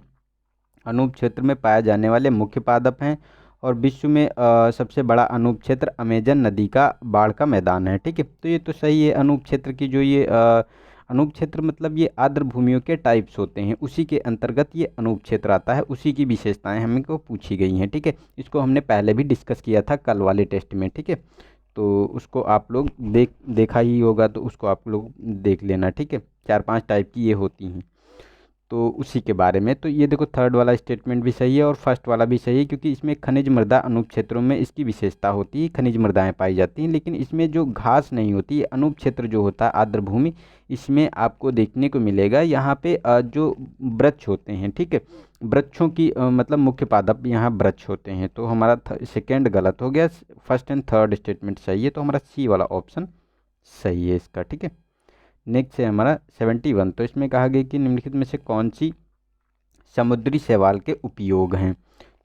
अनूप क्षेत्र में पाए जाने वाले मुख्य पादप हैं, और विश्व में सबसे बड़ा अनूप क्षेत्र अमेजन नदी का बाढ़ का मैदान है। ठीक है, तो ये तो सही है। अनूप क्षेत्र की जो ये अनूप क्षेत्र मतलब ये आर्द्र भूमियों के टाइप्स होते हैं, उसी के अंतर्गत ये अनूप क्षेत्र आता है, उसी की विशेषताएं हमको पूछी गई हैं। ठीक है, इसको हमने पहले भी डिस्कस किया था कल वाले टेस्ट में। ठीक है, तो उसको आप लोग देखा ही होगा, तो उसको आप लोग देख लेना। ठीक है, 4-5 टाइप की ये होती हैं। तो उसी के बारे में। तो ये देखो थर्ड वाला स्टेटमेंट भी सही है और फर्स्ट वाला भी सही है, क्योंकि इसमें खनिज मृदा अनूप क्षेत्रों में इसकी विशेषता होती है, खनिज मृदाएं पाई जाती हैं, लेकिन इसमें जो घास नहीं होती, अनूप क्षेत्र जो होता है आर्द्र भूमि, इसमें आपको देखने को मिलेगा यहाँ पे जो वृक्ष होते हैं, ठीक है, वृक्षों की मतलब मुख्य पादप यहाँ वृक्ष होते हैं। तो हमारा सेकेंड गलत हो गया, फर्स्ट एंड थर्ड स्टेटमेंट सही है, तो हमारा सी वाला ऑप्शन सही है इसका, ठीक है। नेक्स्ट है हमारा 71। तो इसमें कहा गया कि निम्नलिखित में से कौन सी समुद्री शैवाल के उपयोग हैं।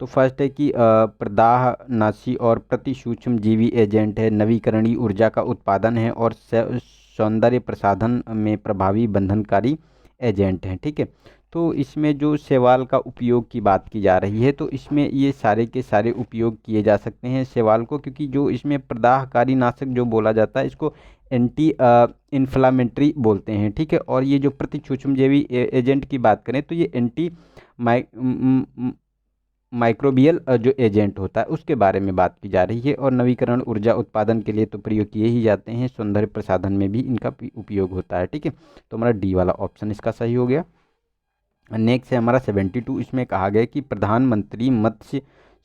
तो फर्स्ट है कि प्रदाहनाशी और प्रति सूक्ष्म जीवी एजेंट है, नवीकरणीय ऊर्जा का उत्पादन है और सौंदर्य प्रसाधन में प्रभावी बंधनकारी एजेंट हैं, ठीक है। तो इसमें जो शैवाल का उपयोग की बात की जा रही है, तो इसमें ये सारे के सारे उपयोग किए जा सकते हैं शैवाल को, क्योंकि जो इसमें प्रदाहकारी नाशक जो बोला जाता है इसको एंटी इन्फ्लामेटरी बोलते हैं, ठीक है। और ये जो प्रति सूक्ष्मजीवी एजेंट की बात करें तो ये एंटी माइक्रोबियल जो एजेंट होता है उसके बारे में बात की जा रही है। और नवीकरण ऊर्जा उत्पादन के लिए तो प्रयोग किए ही जाते हैं, सौंदर्य प्रसाधन में भी इनका उपयोग होता है, ठीक है। तो हमारा डी वाला ऑप्शन इसका सही हो गया। नेक्स्ट है हमारा 72। इसमें कहा गया कि प्रधानमंत्री मत्स्य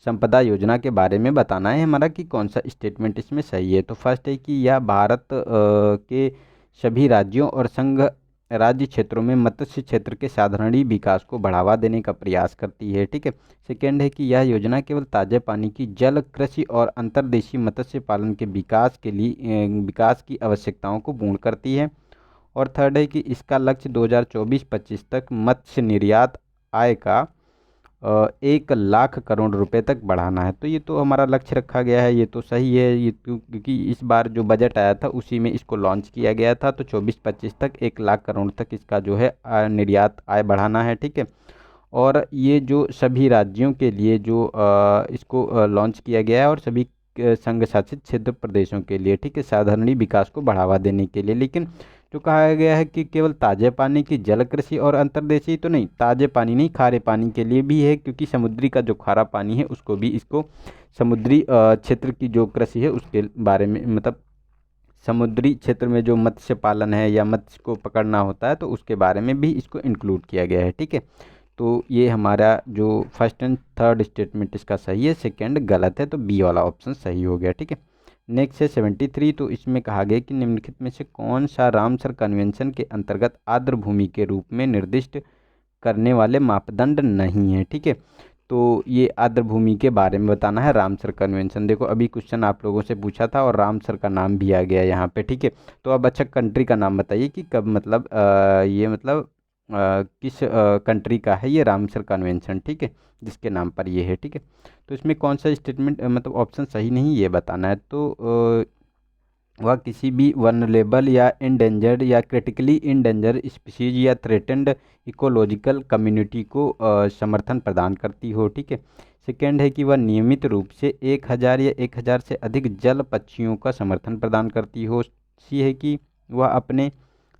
संपदा योजना के बारे में बताना है हमारा कि कौन सा स्टेटमेंट इसमें सही है। तो फर्स्ट है कि यह भारत के सभी राज्यों और संघ राज्य क्षेत्रों में मत्स्य क्षेत्र के साधारणीय विकास को बढ़ावा देने का प्रयास करती है, ठीक है। सेकेंड है कि यह योजना केवल ताजे पानी की जल कृषि और अंतर्देशीय मत्स्य पालन के विकास के लिए विकास की आवश्यकताओं को पूर्ण करती है। और थर्ड है कि इसका लक्ष्य 2024-25 तक मत्स्य निर्यात आय का 1 लाख करोड़ रुपए तक बढ़ाना है। तो ये तो हमारा लक्ष्य रखा गया है, ये तो सही है, ये क्योंकि इस बार जो बजट आया था उसी में इसको लॉन्च किया गया था। तो 24-25 तक 1 लाख करोड़ तक इसका जो है निर्यात आय बढ़ाना है, ठीक है। और ये जो सभी राज्यों के लिए जो इसको लॉन्च किया गया है और सभी संघ शासित क्षेत्र प्रदेशों के लिए, ठीक है, साधारणीय विकास को बढ़ावा देने के लिए। लेकिन जो कहा गया है कि केवल ताजे पानी की जल कृषि और अंतर्देशीय, तो नहीं, ताजे पानी नहीं, खारे पानी के लिए भी है, क्योंकि समुद्री का जो खारा पानी है उसको भी इसको समुद्री क्षेत्र की जो कृषि है उसके बारे में, मतलब समुद्री क्षेत्र में जो मत्स्य पालन है या मत्स्य को पकड़ना होता है तो उसके बारे में भी इसको इंक्लूड किया गया है, ठीक है। तो ये हमारा जो फर्स्ट एंड थर्ड स्टेटमेंट इसका सही है, सेकेंड गलत है, तो बी वाला ऑप्शन सही हो गया, ठीक है। नेक्स्ट है 73। तो इसमें कहा गया कि निम्नलिखित में से कौन सा रामसर कन्वेंशन के अंतर्गत आर्द्र भूमि के रूप में निर्दिष्ट करने वाले मापदंड नहीं है, ठीक है। तो ये आर्द्र भूमि के बारे में बताना है रामसर कन्वेंशन। देखो अभी क्वेश्चन आप लोगों से पूछा था और रामसर का नाम भी आ गया यहाँ पे, ठीक है। तो अब अच्छा कंट्री का नाम बताइए कि कब, मतलब ये मतलब किस कंट्री का है ये रामसर कन्वेंशन, ठीक है, जिसके नाम पर ये है, ठीक है। तो इसमें कौन सा स्टेटमेंट मतलब ऑप्शन सही नहीं ये बताना है। तो वह किसी भी वनरेबल या इंडेंजर्ड या क्रिटिकली इंडेंजर स्पीशीज या थ्रेटेंड इकोलॉजिकल कम्युनिटी को समर्थन प्रदान करती हो, ठीक है। सेकेंड है कि वह नियमित रूप से 1000 या 1000 से अधिक जल पक्षियों का समर्थन प्रदान करती हो। सी है कि वह अपने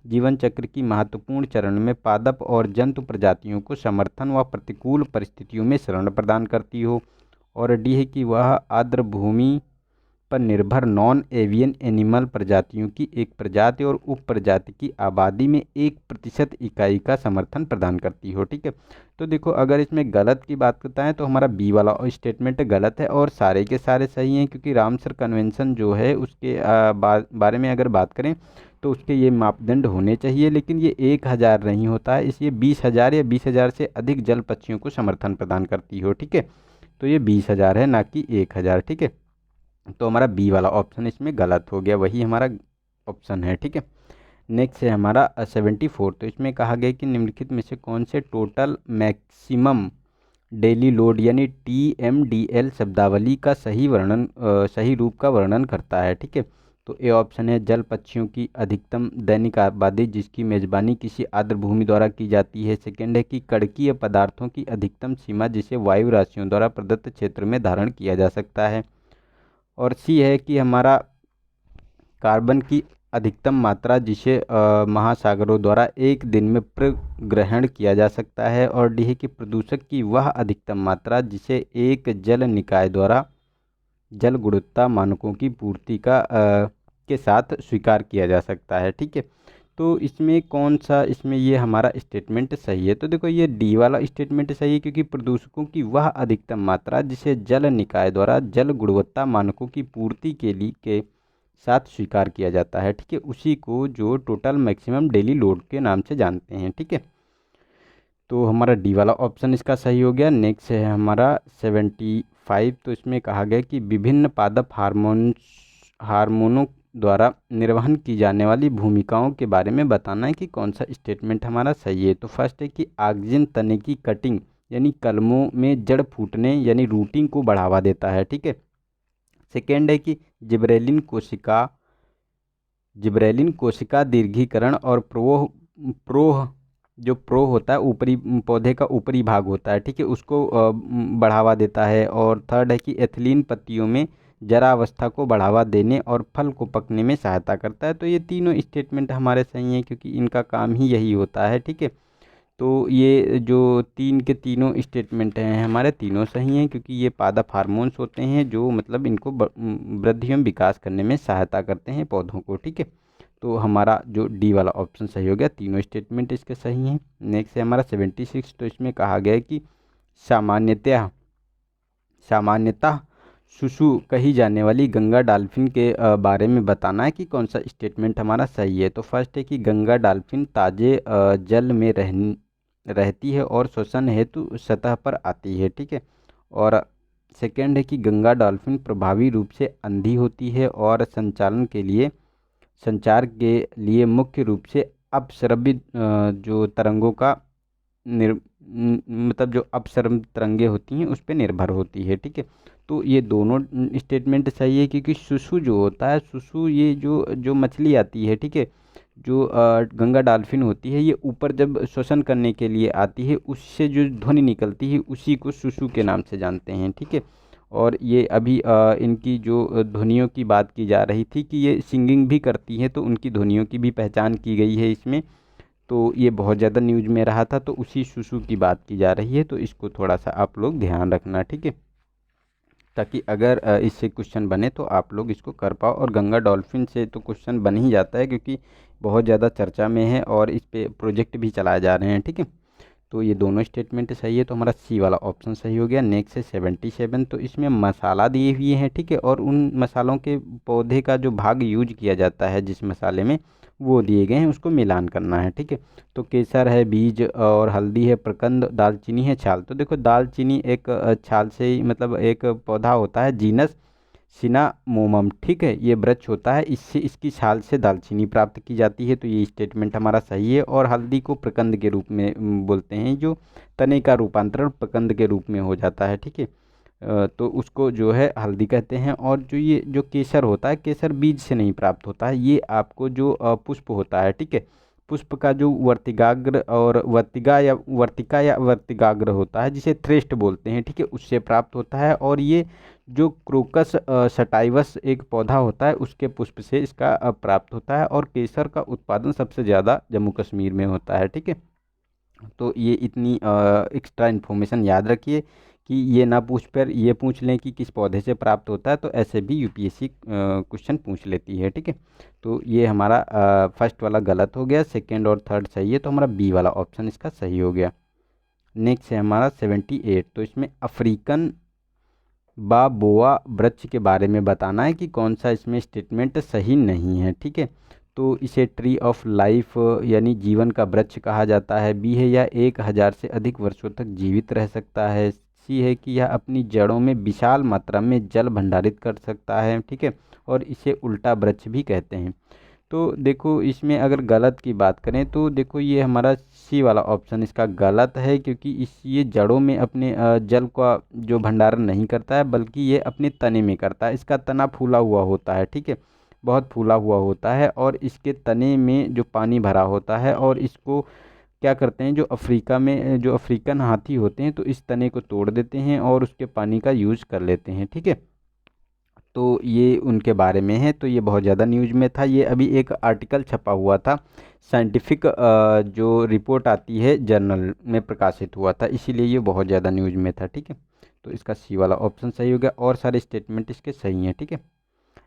जीवन चक्र की महत्वपूर्ण चरण में पादप और जंतु प्रजातियों को समर्थन व प्रतिकूल परिस्थितियों में शरण प्रदान करती हो। और डी है कि वह आर्द्र भूमि पर निर्भर नॉन एवियन एनिमल प्रजातियों की एक प्रजाति और उप प्रजाति की आबादी में 1% इकाई का समर्थन प्रदान करती हो, ठीक है। तो देखो अगर इसमें गलत की बात करता है तो हमारा बी वाला स्टेटमेंट गलत है और सारे के सारे सही हैं, क्योंकि रामसर कन्वेंशन जो है उसके बारे में अगर बात करें तो उसके ये मापदंड होने चाहिए, लेकिन ये 1000 नहीं होता है, इसलिए 20,000 या 20,000 से अधिक जल पक्षियों को समर्थन प्रदान करती हो, ठीक है। तो ये 20,000 है, ना कि 1000, ठीक है। तो हमारा बी वाला ऑप्शन इसमें गलत हो गया, वही हमारा ऑप्शन है, ठीक है। नेक्स्ट है हमारा 74। तो इसमें कहा गया कि निम्नलिखित में से कौन से टोटल मैक्सिमम डेली लोड यानी TMDL शब्दावली का सही रूप का वर्णन करता है, ठीक है। तो ए ऑप्शन है जल पक्षियों की अधिकतम दैनिक आबादी जिसकी मेजबानी किसी आर्द्र भूमि द्वारा की जाती है। सेकेंड है कि कणकीय पदार्थों की अधिकतम सीमा जिसे वायु राशियों द्वारा प्रदत्त क्षेत्र में धारण किया जा सकता है। और सी है कि हमारा कार्बन की अधिकतम मात्रा जिसे महासागरों द्वारा एक दिन में प्रग्रहण किया जा सकता है। और डी है कि प्रदूषक की वह अधिकतम मात्रा जिसे एक जल निकाय द्वारा जल गुणवत्ता मानकों की पूर्ति के साथ स्वीकार किया जा सकता है, ठीक है। तो इसमें कौन सा इसमें ये हमारा स्टेटमेंट सही है? तो देखो ये डी वाला स्टेटमेंट सही है, क्योंकि प्रदूषकों की वह अधिकतम मात्रा जिसे जल निकाय द्वारा जल गुणवत्ता मानकों की पूर्ति के लिए के साथ स्वीकार किया जाता है, ठीक है, उसी को जो टोटल मैक्सिमम डेली लोड के नाम से जानते हैं, ठीक है। तो हमारा डी वाला ऑप्शन इसका सही हो गया। नेक्स्ट है हमारा 75। तो इसमें कहा गया कि विभिन्न पादप हार्मोनों द्वारा निर्वहन की जाने वाली भूमिकाओं के बारे में बताना है कि कौन सा स्टेटमेंट हमारा सही है। तो फर्स्ट है कि ऑक्सिन तने की कटिंग यानी कलमों में जड़ फूटने यानी रूटिंग को बढ़ावा देता है, ठीक है। सेकेंड है कि जिब्रेलिन कोशिका दीर्घीकरण और प्रोह प्रोह जो प्रो होता है ऊपरी पौधे का ऊपरी भाग होता है, ठीक है, उसको बढ़ावा देता है। और थर्ड है कि एथिलीन पत्तियों में जरावस्था को बढ़ावा देने और फल को पकने में सहायता करता है। तो ये तीनों स्टेटमेंट हमारे सही हैं, क्योंकि इनका काम ही यही होता है, ठीक है। तो ये जो तीन के तीनों स्टेटमेंट हैं हमारे तीनों सही हैं, क्योंकि ये पादप हार्मोन्स होते हैं जो मतलब इनको वृद्धि एवं विकास करने में सहायता करते हैं पौधों को, ठीक है। तो हमारा जो डी वाला ऑप्शन सही हो गया, तीनों स्टेटमेंट इसके सही हैं। नेक्स्ट है हमारा 76। तो इसमें कहा गया है कि सामान्यतः सामान्यतः सुसु कही जाने वाली गंगा डॉल्फिन के बारे में बताना है कि कौन सा स्टेटमेंट हमारा सही है। तो फर्स्ट है कि गंगा डॉल्फिन ताजे जल में रहती है और श्वसन हेतु सतह पर आती है, ठीक है। और सेकेंड है कि गंगा डॉल्फिन प्रभावी रूप से अंधी होती है और संचार के लिए मुख्य रूप से अपस्रवित जो तरंगों का मतलब जो अपसर्म तरंगे होती हैं उस पर निर्भर होती है, ठीक है। तो ये दोनों स्टेटमेंट सही है, क्योंकि सुसु जो होता है, सुसु ये जो जो मछली आती है, ठीक है, जो गंगा डॉल्फिन होती है, ये ऊपर जब श्वसन करने के लिए आती है उससे जो ध्वनि निकलती है उसी को सुसु के नाम से जानते हैं, ठीक है। और ये अभी इनकी जो ध्वनियों की बात की जा रही थी कि ये सिंगिंग भी करती है, तो उनकी ध्वनियों की भी पहचान की गई है इसमें। तो ये बहुत ज़्यादा न्यूज़ में रहा था, तो उसी सुसु की बात की जा रही है, तो इसको थोड़ा सा आप लोग ध्यान रखना, ठीक है, ताकि अगर इससे क्वेश्चन बने तो आप लोग इसको कर पाओ। और गंगा डॉल्फिन से तो क्वेश्चन बन ही जाता है, क्योंकि बहुत ज़्यादा चर्चा में है और इस पे प्रोजेक्ट भी चलाए जा रहे हैं, ठीक है। तो ये दोनों स्टेटमेंट सही है, तो हमारा सी वाला ऑप्शन सही हो गया। नेक्स्ट है 77। तो इसमें मसाला दिए हुए हैं, ठीक है, और उन मसालों के पौधे का जो भाग यूज किया जाता है जिस मसाले में वो दिए गए हैं, उसको मिलान करना है, ठीक है। तो केसर है बीज, और हल्दी है प्रकंद, दालचीनी है छाल। तो देखो दालचीनी एक छाल से ही मतलब एक पौधा होता है जीनस सिनामोमम, ठीक है, ये वृक्ष होता है, इससे इसकी छाल से दालचीनी प्राप्त की जाती है। तो ये स्टेटमेंट हमारा सही है। और हल्दी को प्रकंद के रूप में बोलते हैं, जो तने का रूपांतरण प्रकंद के रूप में हो जाता है, ठीक है, तो उसको जो है हल्दी कहते हैं। और जो ये जो केसर होता है, केसर बीज से नहीं प्राप्त होता है, ये आपको जो पुष्प होता है, ठीक है, पुष्प का जो वर्तिकाग्र और वर्तिका या वर्तिकाग्र होता है, जिसे थ्रेस्ट बोलते हैं, ठीक है, उससे प्राप्त होता है। और ये जो क्रोकस सटाइवस एक पौधा होता है उसके पुष्प से इसका प्राप्त होता है। और केसर का उत्पादन सबसे ज़्यादा जम्मू कश्मीर में होता है, ठीक है। तो ये इतनी एक्स्ट्रा इन्फॉर्मेशन याद रखिए कि ये ना पूछ कर ये पूछ लें कि किस पौधे से प्राप्त होता है, तो ऐसे भी यूपीएससी क्वेश्चन पूछ लेती है, ठीक है। तो ये हमारा फर्स्ट वाला गलत हो गया, सेकंड और थर्ड सही है, तो हमारा बी वाला ऑप्शन इसका सही हो गया। नेक्स्ट है हमारा 78। तो इसमें अफ्रीकन बाबोआ वृक्ष के बारे में बताना है कि कौन सा इसमें स्टेटमेंट सही नहीं है, ठीक है। तो इसे ट्री ऑफ लाइफ यानी जीवन का वृक्ष कहा जाता है। बी है यह 1000 से अधिक वर्षों तक जीवित रह सकता है। सी है कि यह अपनी जड़ों में विशाल मात्रा में जल भंडारित कर सकता है, ठीक है, और इसे उल्टा वृक्ष भी कहते हैं। तो देखो इसमें अगर गलत की बात करें तो देखो ये हमारा सी वाला ऑप्शन इसका गलत है, क्योंकि ये जड़ों में अपने जल का जो भंडारण नहीं करता है, बल्कि ये अपने तने में करता है। इसका तना फूला हुआ होता है, ठीक है, बहुत फूला हुआ होता है, और इसके तने में जो पानी भरा होता है, और इसको क्या करते हैं, जो अफ्रीका में जो अफ्रीकन हाथी होते हैं, तो इस तने को तोड़ देते हैं और उसके पानी का यूज कर लेते हैं, ठीक है। तो ये उनके बारे में है। तो ये बहुत ज़्यादा न्यूज़ में था, ये अभी एक आर्टिकल छपा हुआ था, साइंटिफिक जो रिपोर्ट आती है जर्नल में प्रकाशित हुआ था, इसीलिए ये बहुत ज़्यादा न्यूज़ में था, ठीक है। तो इसका सी वाला ऑप्शन सही हो गया, और सारे स्टेटमेंट इसके सही हैं, ठीक है।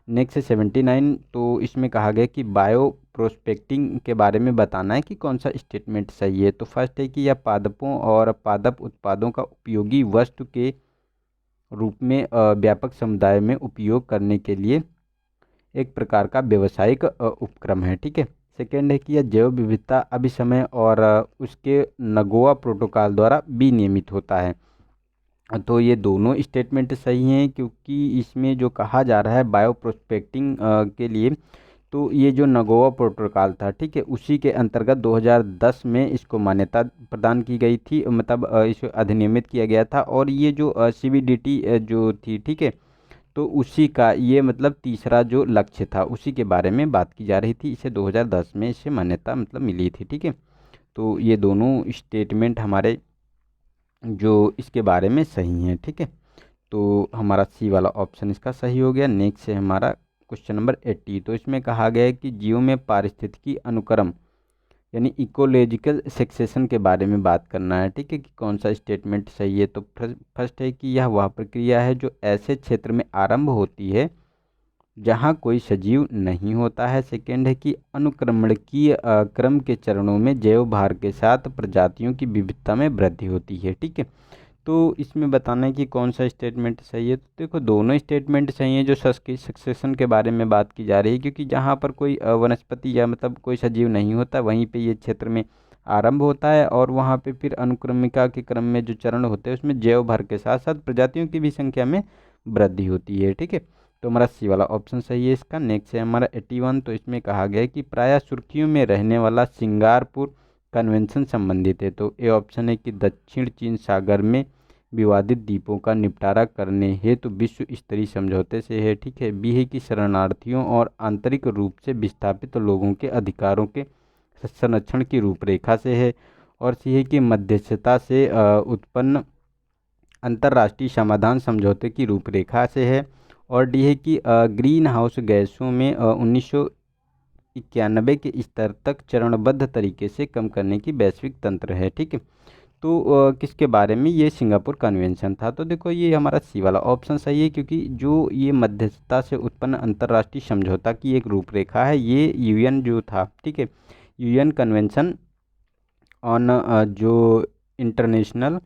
नेक्स्ट है 79। तो इसमें कहा गया कि बायो प्रोस्पेक्टिंग के बारे में बताना है कि कौन सा स्टेटमेंट सही है। तो फर्स्ट है कि यह पादपों और पादप उत्पादों का उपयोगी वस्तु के रूप में व्यापक समुदाय में उपयोग करने के लिए एक प्रकार का व्यावसायिक उपक्रम है। ठीक है। सेकेंड है कि यह जैव विविधता अभिसमय और उसके नगोआ प्रोटोकॉल द्वारा विनियमित होता है। तो ये दोनों स्टेटमेंट सही हैं, क्योंकि इसमें जो कहा जा रहा है बायो प्रोस्पेक्टिंग के लिए, तो ये जो नगोआ प्रोटोकॉल था, ठीक है, उसी के अंतर्गत 2010 में इसको मान्यता प्रदान की गई थी, मतलब इसको अधिनियमित किया गया था। और ये जो CBDT जो थी, ठीक है, तो उसी का ये मतलब तीसरा जो लक्ष्य था उसी के बारे में बात की जा रही थी। इसे 2010 में इसे मान्यता मतलब मिली थी। ठीक है। तो ये दोनों स्टेटमेंट हमारे जो इसके बारे में सही हैं। ठीक है। तो हमारा सी वाला ऑप्शन इसका सही हो गया। नेक्स्ट है हमारा क्वेश्चन नंबर 80। तो इसमें कहा गया है कि जीवों में पारिस्थितिकी अनुक्रम यानी इकोलॉजिकल सक्सेशन के बारे में बात करना है। ठीक है, कि कौन सा स्टेटमेंट सही है। तो फर्स्ट है कि यह वह प्रक्रिया है जो ऐसे क्षेत्र में आरंभ होती है जहाँ कोई सजीव नहीं होता है। सेकेंड है कि अनुक्रमणीय क्रम के चरणों में जैव भार के साथ प्रजातियों की विविधता में वृद्धि होती है। ठीक है। तो इसमें बताना है कि कौन सा स्टेटमेंट सही है। तो देखो दोनों स्टेटमेंट सही है जो सक्सेशन के बारे में बात की जा रही है, क्योंकि जहाँ पर कोई वनस्पति या मतलब कोई सजीव नहीं होता वहीं पे ये क्षेत्र में आरंभ होता है, और वहाँ पे फिर अनुक्रमिका के क्रम में जो चरण होते हैं उसमें जैव भर के साथ साथ प्रजातियों की भी संख्या में वृद्धि होती है। ठीक है। तो हमारा सी वाला ऑप्शन सही है इसका। नेक्स्ट है हमारा 81। तो इसमें कहा गया है कि प्रायः सुर्खियों में रहने वाला सिंगापुर कन्वेंशन संबंधित है। तो ए ऑप्शन है कि दक्षिण चीन सागर में विवादित द्वीपों का निपटारा करने हेतु विश्व स्तरीय समझौते से है। ठीक है। बी है कि शरणार्थियों और आंतरिक रूप से विस्थापित लोगों के अधिकारों के संरक्षण की रूपरेखा से है। और सी है कि मध्यस्थता से उत्पन्न अंतर्राष्ट्रीय समाधान समझौते की रूपरेखा से है। और डी है कि ग्रीन हाउस गैसों में 1991 के स्तर तक चरणबद्ध तरीके से कम करने की वैश्विक तंत्र है। ठीक है। तो किसके बारे में, ये सिंगापुर कन्वेंशन था। तो देखो ये हमारा सी वाला ऑप्शन सही है, क्योंकि जो ये मध्यस्थता से उत्पन्न अंतर्राष्ट्रीय समझौता की एक रूपरेखा है, ये UN जो था, ठीक है, UN कन्वेंशन ऑन जो इंटरनेशनल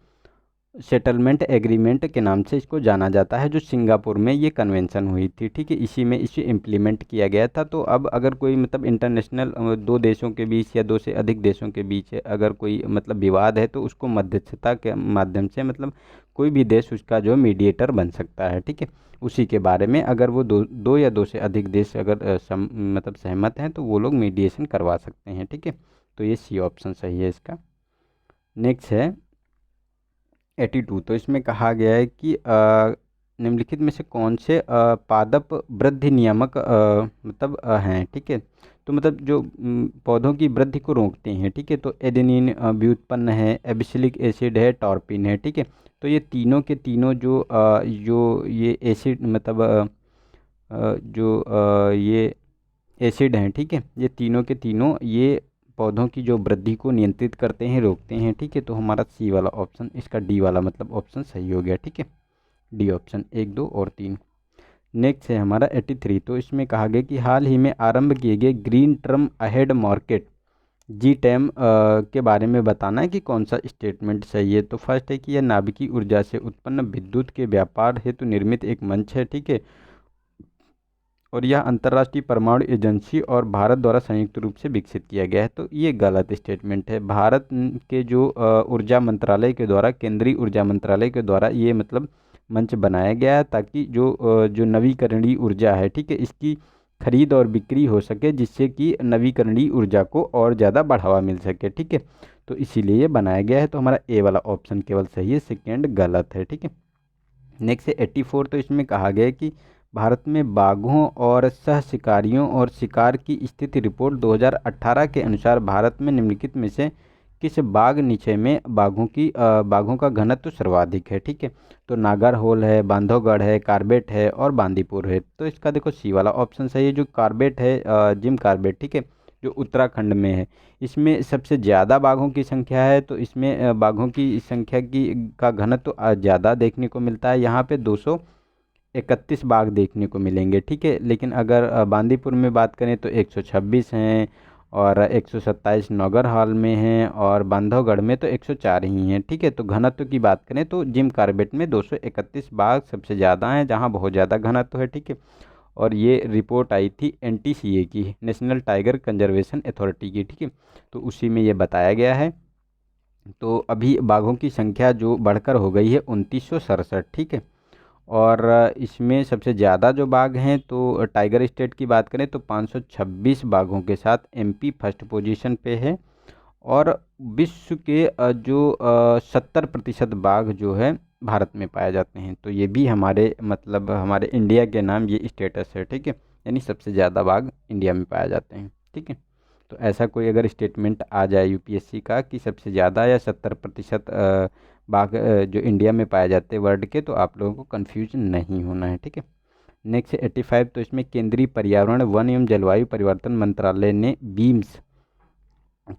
सेटलमेंट एग्रीमेंट के नाम से इसको जाना जाता है, जो सिंगापुर में ये कन्वेंशन हुई थी। ठीक है। इसी में इसे इम्प्लीमेंट किया गया था। तो अब अगर कोई मतलब इंटरनेशनल दो देशों के बीच या दो से अधिक देशों के बीच अगर कोई मतलब विवाद है, तो उसको मध्यस्थता के माध्यम से मतलब कोई भी देश उसका जो मीडिएटर बन सकता है। ठीक है। उसी के बारे में अगर वो दो या दो से अधिक देश अगर मतलब सहमत हैं तो वो लोग मीडिएशन करवा सकते हैं। ठीक है। तो ये सी ऑप्शन सही है इसका। नेक्स्ट है 82। तो इसमें कहा गया है कि निम्नलिखित में से कौन से पादप वृद्धि नियामक मतलब हैं। ठीक है। तो मतलब जो पौधों की वृद्धि को रोकते हैं। ठीक है। तो एडेनिन व्युत्पन्न है, एबिसिलिक एसिड है, टॉर्पिन है। ठीक है। तो ये तीनों के तीनों जो ये एसिड मतलब जो ये एसिड हैं, ठीक है, ये तीनों के तीनों ये पौधों की जो वृद्धि को नियंत्रित करते हैं, रोकते हैं। ठीक है। तो हमारा सी वाला ऑप्शन इसका डी वाला मतलब ऑप्शन सही हो गया। ठीक है। डी ऑप्शन 1, 2 और 3। नेक्स्ट है हमारा 83। तो इसमें कहा गया कि हाल ही में आरंभ किए गए green term ahead market GTAM के बारे में बताना है कि कौन सा स्टेटमेंट सही है। तो फर्स्ट है कि यह नाभिकीय ऊर्जा से उत्पन्न विद्युत के व्यापार हेतु निर्मित एक मंच है। ठीक है। और यह अंतर्राष्ट्रीय परमाणु एजेंसी और भारत द्वारा संयुक्त रूप से विकसित किया गया है। तो ये गलत स्टेटमेंट है। भारत के जो ऊर्जा मंत्रालय के द्वारा, केंद्रीय ऊर्जा मंत्रालय के द्वारा ये मतलब मंच बनाया गया है, ताकि जो नवीकरणीय ऊर्जा है, ठीक है, इसकी खरीद और बिक्री हो सके, जिससे कि नवीकरणीय ऊर्जा को और ज़्यादा बढ़ावा मिल सके। ठीक है। तो इसीलिए ये बनाया गया है। तो हमारा ए वाला ऑप्शन केवल सही है, सेकेंड गलत है। ठीक है। नेक्स्ट है 84। तो इसमें कहा गया है कि भारत में बाघों और सह शिकारियों और शिकार की स्थिति रिपोर्ट 2018 के अनुसार भारत में निम्नलिखित में से किस बाघ निचय में बाघों का घनत्व सर्वाधिक है। ठीक है। तो नागरहोल है, बांधवगढ़ है, कार्बेट है और बांदीपुर है। तो इसका देखो सी वाला ऑप्शन सही है। जो कार्बेट है, जिम कार्बेट, ठीक है, जो उत्तराखंड में है, इसमें सबसे ज़्यादा बाघों की संख्या है। तो इसमें बाघों की संख्या का घनत्व ज़्यादा देखने को मिलता है। यहाँ पे 231 बाघ देखने को मिलेंगे, ठीक है। लेकिन अगर बांदीपुर में बात करें तो 126 हैं, और 127 नौगढ़हाल में हैं, और बांधवगढ़ में तो 104 ही हैं, ठीक है। तो घनत्व की बात करें तो जिम कॉर्बेट में 231 बाघ सबसे ज़्यादा हैं, जहां बहुत ज़्यादा घनत्व है, ठीक है। और ये रिपोर्ट आई थी NTCA की, नेशनल टाइगर कंजर्वेशन अथॉरिटी की, ठीक है। तो उसी में ये बताया गया है। तो अभी बाघों की संख्या जो बढ़कर हो गई है 2967, ठीक है। और इसमें सबसे ज़्यादा जो बाघ हैं तो टाइगर स्टेट की बात करें तो 526 बाघों के साथ MP फर्स्ट पोजीशन पे है। और विश्व के जो 70% बाघ जो है भारत में पाए जाते हैं। तो ये भी हमारे मतलब हमारे इंडिया के नाम ये स्टेटस है, ठीक है। यानी सबसे ज़्यादा बाघ इंडिया में पाए जाते हैं, ठीक है। तो ऐसा कोई अगर स्टेटमेंट आ जाए UPSC का कि सबसे ज़्यादा या 70% बाघ जो इंडिया में पाए जाते हैं वर्ल्ड के, तो आप लोगों को कन्फ्यूजन नहीं होना है, ठीक है। नेक्स्ट 85, तो इसमें केंद्रीय पर्यावरण वन एवं जलवायु परिवर्तन मंत्रालय ने बीम्स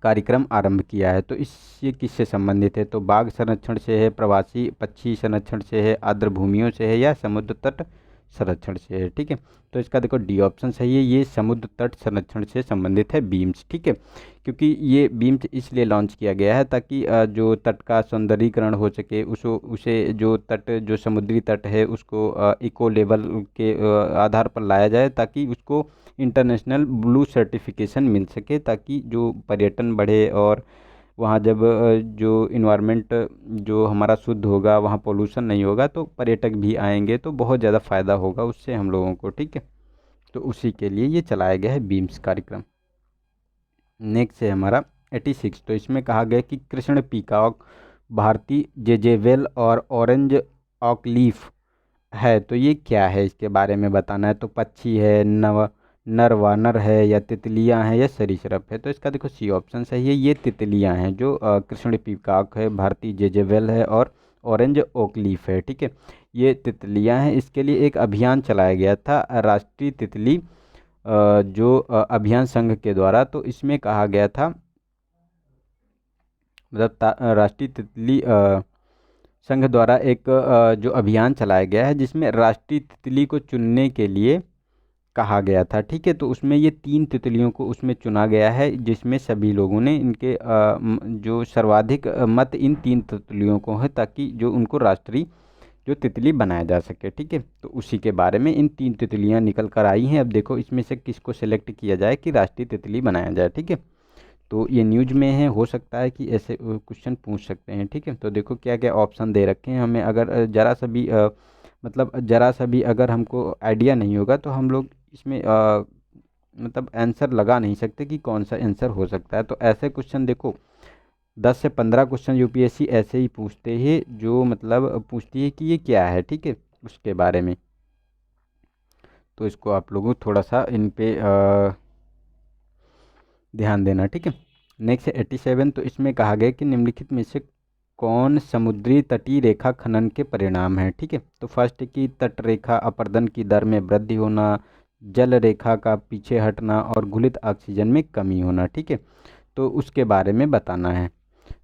कार्यक्रम आरंभ किया है। तो इस ये किससे संबंधित है? तो बाघ संरक्षण से है, प्रवासी पक्षी संरक्षण से है, आर्द्र भूमियों से है, या समुद्र तट संरक्षण से है, ठीक है। तो इसका देखो D ऑप्शन सही है, ये समुद्र तट संरक्षण से संबंधित है बीम्स, ठीक है। क्योंकि ये बीम्स इसलिए लॉन्च किया गया है ताकि जो तट का सौंदर्यीकरण हो सके, उसे जो तट जो समुद्री तट है उसको इको लेवल के आधार पर लाया जाए, ताकि उसको इंटरनेशनल ब्लू सर्टिफिकेशन मिल सके, ताकि जो पर्यटन बढ़े और वहाँ जब जो इन्वायरमेंट जो हमारा शुद्ध होगा, वहाँ पोल्यूशन नहीं होगा, तो पर्यटक भी आएंगे, तो बहुत ज़्यादा फ़ायदा होगा उससे हम लोगों को, ठीक है। तो उसी के लिए ये चलाया गया है बीम्स कार्यक्रम। नेक्स्ट है हमारा 86, तो इसमें कहा गया कि कृष्ण पीकॉक, भारतीय जेजेवेल और ऑरेंज ऑकलीफ है। तो ये क्या है, इसके बारे में बताना है। तो पक्षी है, नर वानर है, या तितलियां हैं, या सरीसृप है। तो इसका देखो C ऑप्शन सही है, ये तितलियां हैं। जो कृष्ण पीकॉक है, भारतीय जेजेवेल है, और ऑरेंज ओकलीफ है, ठीक है। ये तितलियां हैं। इसके लिए एक अभियान चलाया गया था राष्ट्रीय तितली जो अभियान संघ के द्वारा। तो इसमें कहा गया था मतलब राष्ट्रीय तितली संघ द्वारा एक जो अभियान चलाया गया है, जिसमें राष्ट्रीय तितली को चुनने के लिए कहा गया था, ठीक है। तो उसमें ये 3 तितलियों को उसमें चुना गया है, जिसमें सभी लोगों ने इनके जो सर्वाधिक मत इन 3 तितलियों को है, ताकि जो उनको राष्ट्रीय जो तितली बनाया जा सके, ठीक है। तो उसी के बारे में इन 3 तितलियां निकल कर आई हैं। अब देखो इसमें से किसको सेलेक्ट किया जाए कि राष्ट्रीय तितली बनाया जाए, ठीक है। तो ये न्यूज में है, हो सकता है कि ऐसे क्वेश्चन पूछ सकते हैं, ठीक है। तो देखो क्या क्या ऑप्शन दे रखे हैं हमें। अगर जरा सा भी मतलब जरा सा भी अगर हमको आइडिया नहीं होगा, तो हम लोग इसमें मतलब आंसर लगा नहीं सकते कि कौन सा आंसर हो सकता है। तो ऐसे क्वेश्चन देखो 10 से 15 क्वेश्चन UPSC ऐसे ही पूछते हैं, जो मतलब पूछती है कि ये क्या है, ठीक है, उसके बारे में। तो इसको आप लोगों को थोड़ा सा इन पे ध्यान देना, ठीक है। नेक्स्ट 87, तो इसमें कहा गया कि निम्नलिखित में से कौन समुद्री तटीय रेखा खनन के परिणाम है, ठीक है। तो फर्स्ट की तट रेखा अपरदन की दर में वृद्धि होना, जल रेखा का पीछे हटना, और घुलित ऑक्सीजन में कमी होना, ठीक है। तो उसके बारे में बताना है।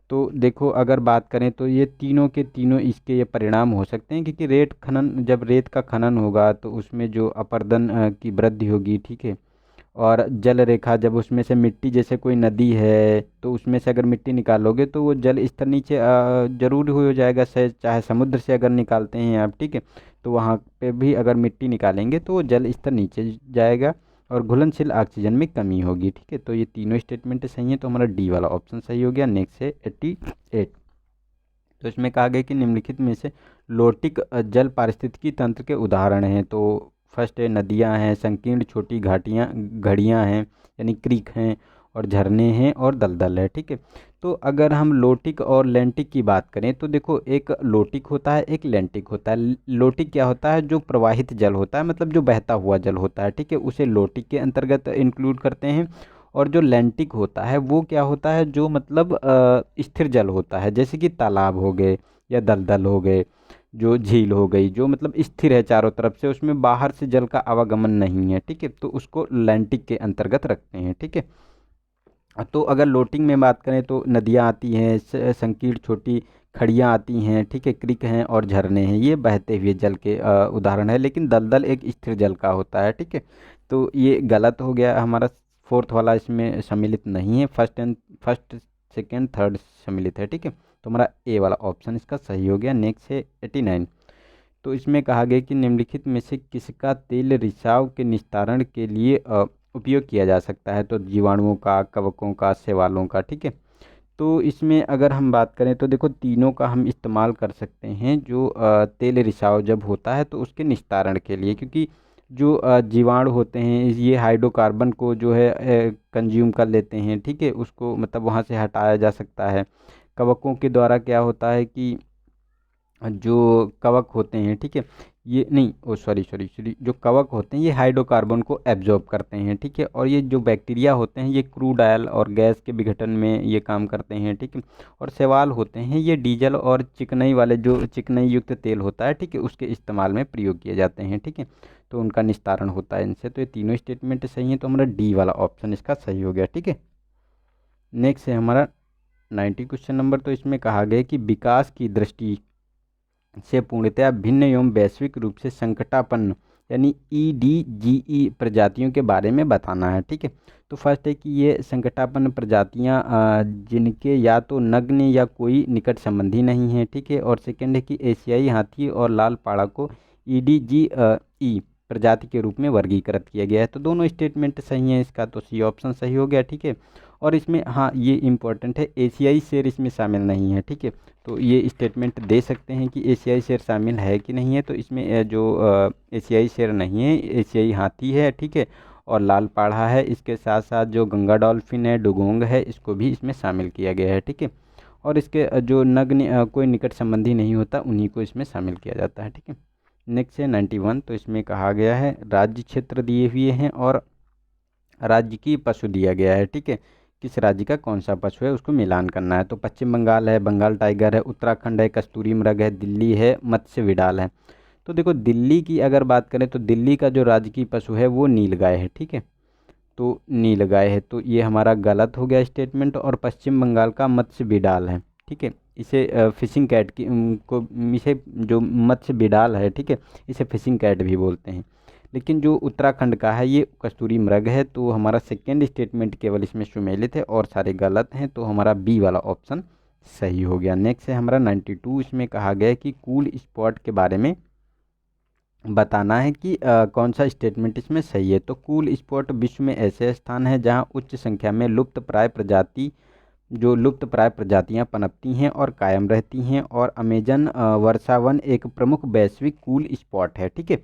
तो देखो अगर बात करें तो ये तीनों के तीनों इसके ये परिणाम हो सकते हैं, क्योंकि जब रेत का खनन होगा तो उसमें जो अपरदन की वृद्धि होगी, ठीक है। और जल रेखा, जब उसमें से मिट्टी, जैसे कोई नदी है तो उसमें से अगर मिट्टी निकालोगे तो वो जल स्तर नीचे जरूर हो जाएगा, चाहे समुद्र से अगर निकालते हैं आप, ठीक है। तो वहाँ पे भी अगर मिट्टी निकालेंगे तो वो जल स्तर नीचे जाएगा, और घुलनशील ऑक्सीजन में कमी होगी, ठीक है। तो ये तीनों स्टेटमेंट सही है, तो हमारा D वाला ऑप्शन सही हो गया। नेक्स्ट है 88, तो इसमें कहा गया कि निम्नलिखित में से लोटिक जल पारिस्थितिकी तंत्र के उदाहरण हैं। तो फर्स्ट है नदियां हैं, संकीर्ण छोटी घड़ियां हैं यानी क्रीक हैं, और झरने हैं, और दलदल है, ठीक है। तो अगर हम लोटिक और लैंटिक की बात करें तो देखो एक लोटिक होता है, एक लैंटिक होता है। लोटिक क्या होता है? जो प्रवाहित जल होता है, मतलब जो बहता हुआ जल होता है, ठीक है, उसे लोटिक के अंतर्गत इंक्लूड करते हैं। और जो लैंटिक होता है वो क्या होता है? जो मतलब स्थिर जल होता है, जैसे कि तालाब हो गए या दलदल हो गए, जो झील हो गई, जो मतलब स्थिर है चारों तरफ से, उसमें बाहर से जल का आवागमन नहीं है, ठीक है, तो उसको लैंटिक के अंतर्गत रखते हैं, ठीक है। तो अगर लोटिंग में बात करें तो नदियाँ आती हैं, संकीर्ण छोटी खड़ियाँ आती हैं, ठीक है, क्रिक हैं और झरने हैं, ये बहते हुए जल के उदाहरण है। लेकिन दलदल एक स्थिर जल का होता है, ठीक है। तो ये गलत हो गया हमारा, फोर्थ वाला इसमें सम्मिलित नहीं है, फर्स्ट सेकेंड थर्ड सम्मिलित है, ठीक है। तो हमारा ए वाला ऑप्शन इसका सही हो गया। नेक्स्ट है 89। तो इसमें कहा गया कि निम्नलिखित में से किसका तेल रिसाव के निस्तारण के लिए उपयोग किया जा सकता है। तो जीवाणुओं का, कवकों का, शैवालों का, ठीक है। तो इसमें अगर हम बात करें तो देखो तीनों का हम इस्तेमाल कर सकते हैं, जो तेल रिसाव जब होता है तो उसके निस्तारण के लिए, क्योंकि जो जीवाणु होते हैं ये हाइड्रोकार्बन को जो है कंज्यूम कर लेते हैं, ठीक है, उसको मतलब वहाँ से हटाया जा सकता है। कवकों के द्वारा क्या होता है कि जो कवक होते हैं, ठीक है, ये नहीं, ओ सॉरी सॉरी सॉरी, जो कवक होते हैं ये हाइड्रोकार्बन को एब्जॉर्ब करते हैं, ठीक है। और ये जो बैक्टीरिया होते हैं ये क्रूड ऑयल और गैस के विघटन में ये काम करते हैं, ठीक है। और शैवाल होते हैं ये डीजल और चिकनाई वाले, जो चिकनाई युक्त तेल होता है, ठीक है, उसके इस्तेमाल में प्रयोग किए जाते हैं, ठीक है। तो उनका निस्तारण होता है इनसे। तो ये तीनों स्टेटमेंट सही हैं, तो हमारा डी वाला ऑप्शन इसका सही हो गया, ठीक है। नेक्स्ट है हमारा 90 क्वेश्चन नंबर। तो इसमें कहा गया कि विकास की दृष्टि से पूर्णतया भिन्न एवं वैश्विक रूप से संकटापन्न यानी EDGE प्रजातियों के बारे में बताना है, ठीक है। तो फर्स्ट है कि ये संकटापन्न प्रजातियां जिनके या तो नग्न या कोई निकट संबंधी नहीं है, ठीक है। और सेकंड है कि एशियाई हाथी और लाल पाड़ा को EDGE प्रजाति के रूप में वर्गीकृत किया गया है। तो दोनों स्टेटमेंट सही हैं, इसका तो सी ऑप्शन सही हो गया, ठीक है। और इसमें हाँ ये इम्पोर्टेंट है, एशियाई शेर इसमें शामिल नहीं है, ठीक है। तो ये स्टेटमेंट दे सकते हैं कि एशियाई शेर शामिल है कि नहीं है। तो इसमें जो एशियाई शेर नहीं है, एशियाई हाथी है, ठीक है, और लाल पाढ़ा है। इसके साथ साथ जो गंगा डॉल्फिन है, डुगोंग है, इसको भी इसमें शामिल किया गया है, ठीक है। और इसके जो नग्न कोई निकट संबंधी नहीं होता उन्हीं को इसमें शामिल किया जाता है, ठीक है। नेक्स्ट है 91। तो इसमें कहा गया है राज्य क्षेत्र दिए हुए हैं और राज्य की पशु दिया गया है, ठीक है। किस राज्य का कौन सा पशु है उसको मिलान करना है। तो पश्चिम बंगाल है, बंगाल टाइगर है, उत्तराखंड है, कस्तूरी मृग है, दिल्ली है, मत्स्य विडाल है। तो देखो दिल्ली की अगर बात करें तो दिल्ली का जो राजकीय पशु है वो नीलगाय है, ठीक है। तो नीलगाय है, तो ये हमारा गलत हो गया स्टेटमेंट। और पश्चिम बंगाल का मत्स्य बिडाल है, ठीक है। इसे फिशिंग कैट की को इसे जो मत्स्य बिडाल है, ठीक है, इसे फिशिंग कैट भी बोलते हैं। लेकिन जो उत्तराखंड का है ये कस्तूरी मृग है। तो हमारा सेकेंड स्टेटमेंट केवल इसमें सुमेलित है और सारे गलत हैं। तो हमारा बी वाला ऑप्शन सही हो गया। नेक्स्ट है हमारा 92। इसमें कहा गया है कि कूल स्पॉट के बारे में बताना है कि कौन सा स्टेटमेंट इसमें सही है। तो कूल स्पॉट विश्व में ऐसे स्थान है जहां उच्च संख्या में लुप्त प्राय प्रजातियां पनपती हैं और कायम रहती हैं। और अमेजन वर्षावन एक प्रमुख वैश्विक कूल स्पॉट है, ठीक है।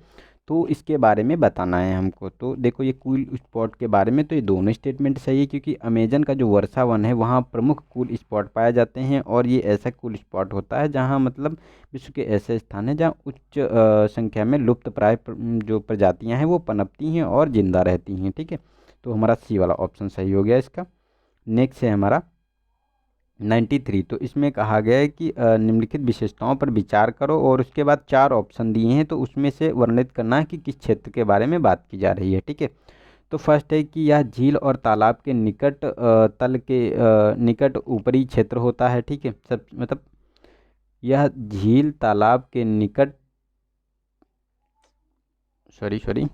तो इसके बारे में बताना है हमको। तो देखो ये कूल स्पॉट के बारे में तो ये दोनों स्टेटमेंट सही है, क्योंकि अमेजन का जो वर्षावन है वहाँ प्रमुख कूल स्पॉट पाए जाते हैं। और ये ऐसा कूल स्पॉट होता है जहाँ मतलब विश्व के ऐसे स्थान है जहाँ उच्च संख्या में लुप्त प्राय जो प्रजातियाँ हैं वो पनपती हैं और जिंदा रहती हैं, ठीक है। तो हमारा सी वाला ऑप्शन सही हो गया इसका। नेक्स्ट है हमारा 93। तो इसमें कहा गया है कि निम्नलिखित विशेषताओं पर विचार करो और उसके बाद 4 ऑप्शन दिए हैं। तो उसमें से वर्णित करना है कि किस क्षेत्र के बारे में बात की जा रही है, ठीक है। तो फर्स्ट है कि यह झील और तालाब के निकट तल के निकट ऊपरी क्षेत्र होता है, ठीक है। सब मतलब यह झील तालाब के निकट सॉरी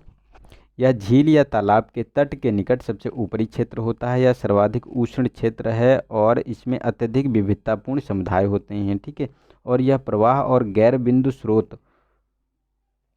यह झील या तालाब के तट के निकट सबसे ऊपरी क्षेत्र होता है। यह सर्वाधिक उष्ण क्षेत्र है और इसमें अत्यधिक विविधतापूर्ण समुदाय होते हैं, ठीक है। और यह प्रवाह और गैर बिंदु स्रोत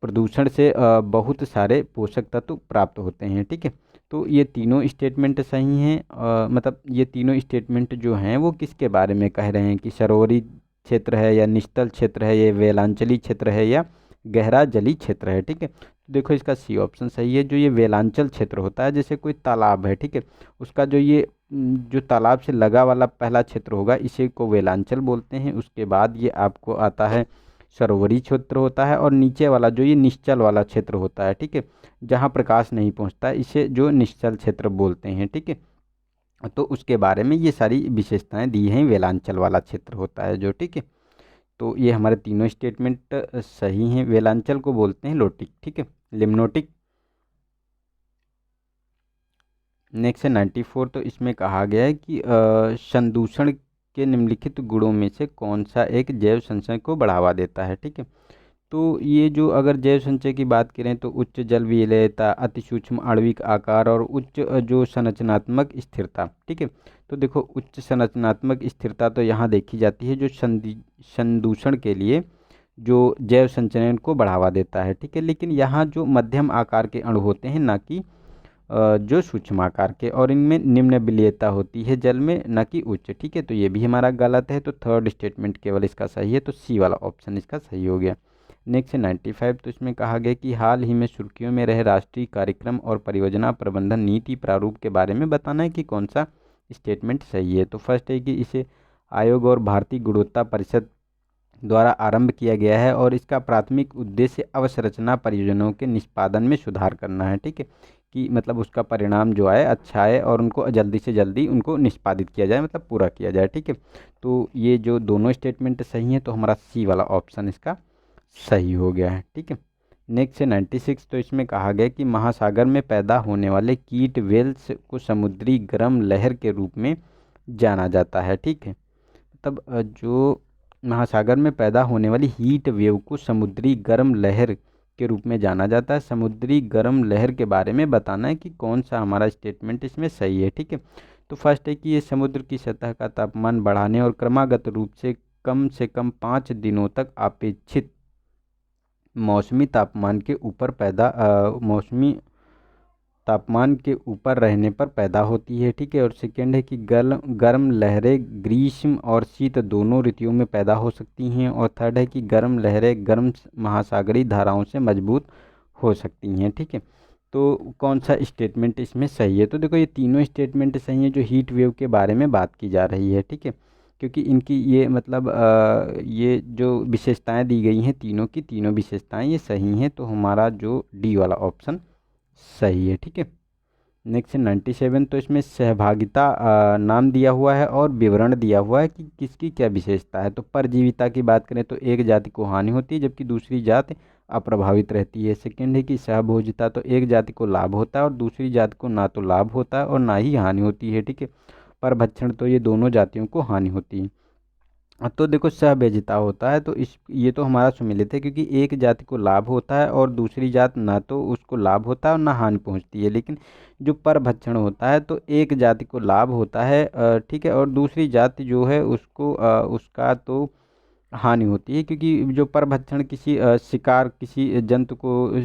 प्रदूषण से बहुत सारे पोषक तत्व प्राप्त होते हैं, ठीक है। तो ये तीनों स्टेटमेंट सही हैं। मतलब ये तीनों स्टेटमेंट जो हैं वो किसके बारे में कह रहे हैं कि सरोवरी क्षेत्र है या निश्चल क्षेत्र है, ये वेलांचली क्षेत्र है या गहरा जली क्षेत्र है, ठीक है। तो देखो इसका सी ऑप्शन सही है। जो ये वेलांचल क्षेत्र होता है, जैसे कोई तालाब है, ठीक है, उसका जो ये जो तालाब से लगा वाला पहला क्षेत्र होगा इसे को वेलांचल बोलते हैं। उसके बाद ये आपको आता है सरोवरी क्षेत्र होता है। और नीचे वाला जो ये निश्चल वाला क्षेत्र होता है, ठीक है, जहाँ प्रकाश नहीं पहुँचता, इसे जो निश्चल क्षेत्र बोलते हैं, ठीक है। तो उसके बारे में ये सारी विशेषताएं दी हैं, वेलांचल वाला क्षेत्र होता है जो, ठीक है। तो ये हमारे तीनों स्टेटमेंट सही हैं। वेलांचल को बोलते हैं लोटिक, ठीक है, लिम्नोटिक। नेक्स्ट है 94। तो इसमें कहा गया है कि संदूषण के निम्नलिखित गुणों में से कौन सा एक जैव संचय को बढ़ावा देता है। ठीक है, तो ये जो अगर जैव संचय की बात करें तो उच्च जल विलेयता, अति सूक्ष्म आणविक आकार और उच्च जो संरचनात्मक स्थिरता। ठीक है, तो देखो उच्च संरचनात्मक स्थिरता तो यहाँ देखी जाती है जो संदूषण के लिए जो जैव संचयन को बढ़ावा देता है। ठीक है, लेकिन यहाँ जो मध्यम आकार के अणु होते हैं, ना कि जो सूक्ष्म आकार के, और इनमें निम्न विलेयता होती है जल में, ना कि उच्च। ठीक है, तो ये भी हमारा गलत है, तो थर्ड स्टेटमेंट केवल इसका सही है, तो सी वाला ऑप्शन इसका सही हो गया। नेक्स्ट है 95, तो इसमें कहा गया कि हाल ही में सुर्खियों में रहे राष्ट्रीय कार्यक्रम और परियोजना प्रबंधन नीति प्रारूप के बारे में बताना है कि कौन सा स्टेटमेंट सही है। तो फर्स्ट है कि इसे आयोग और भारतीय गुणवत्ता परिषद द्वारा आरंभ किया गया है और इसका प्राथमिक उद्देश्य अवसंरचना परियोजनाओं के निष्पादन में सुधार करना है। ठीक है, कि मतलब उसका परिणाम जो आए अच्छा है और उनको जल्दी से जल्दी उनको निष्पादित किया जाए, मतलब पूरा किया जाए। ठीक है, तो ये जो दोनों स्टेटमेंट सही हैं, तो हमारा सी वाला ऑप्शन इसका सही हो गया है। ठीक है, नेक्स्ट है 96, तो इसमें कहा गया कि महासागर में पैदा होने वाले कीट वेल्स को समुद्री गर्म लहर के रूप में जाना जाता है। ठीक है, मतलब जो महासागर में पैदा होने वाली हीट वेव को समुद्री गर्म लहर के रूप में जाना जाता है। समुद्री गर्म लहर के बारे में बताना है कि कौन सा हमारा स्टेटमेंट इसमें सही है। ठीक है, तो फर्स्ट है कि ये समुद्र की सतह का तापमान बढ़ाने और क्रमागत रूप से कम 5 दिनों तक अपेक्षित मौसमी तापमान के ऊपर रहने पर पैदा होती है। ठीक है, और सेकेंड है कि गर्म लहरें ग्रीष्म और शीत दोनों ऋतुओं में पैदा हो सकती हैं। और थर्ड है कि गर्म लहरें गर्म महासागरीय धाराओं से मजबूत हो सकती हैं। ठीक है, तो कौन सा स्टेटमेंट इसमें सही है। तो देखो ये तीनों स्टेटमेंट सही हैं जो हीट वेव के बारे में बात की जा रही है। ठीक है, क्योंकि इनकी ये मतलब ये जो विशेषताएं दी गई हैं, तीनों की तीनों विशेषताएं ये सही हैं, तो हमारा जो डी वाला ऑप्शन सही है। ठीक है, नेक्स्ट 97, तो इसमें सहभागिता नाम दिया हुआ है और विवरण दिया हुआ है कि किसकी क्या विशेषता है। तो परजीविता की बात करें तो एक जाति को हानि होती है जबकि दूसरी जाति अप्रभावित रहती है। सेकेंड है कि सहभोजिता, तो एक जाति को लाभ होता है और दूसरी जाति को ना तो लाभ होता है और ना ही हानि होती है। ठीक है, परभक्षण, तो ये दोनों जातियों को हानि होती है। तो देखो सहभोजिता होता है तो इस ये तो हमारा सुमेलित है क्योंकि एक जाति को लाभ होता है और दूसरी जात ना तो उसको लाभ होता है और ना हानि पहुंचती है। लेकिन जो परभक्षण होता है तो एक जाति को लाभ होता है, ठीक है, और दूसरी जाति जो है उसको उसका तो हानि होती है, क्योंकि जो परभक्षण किसी शिकार किसी जंतु को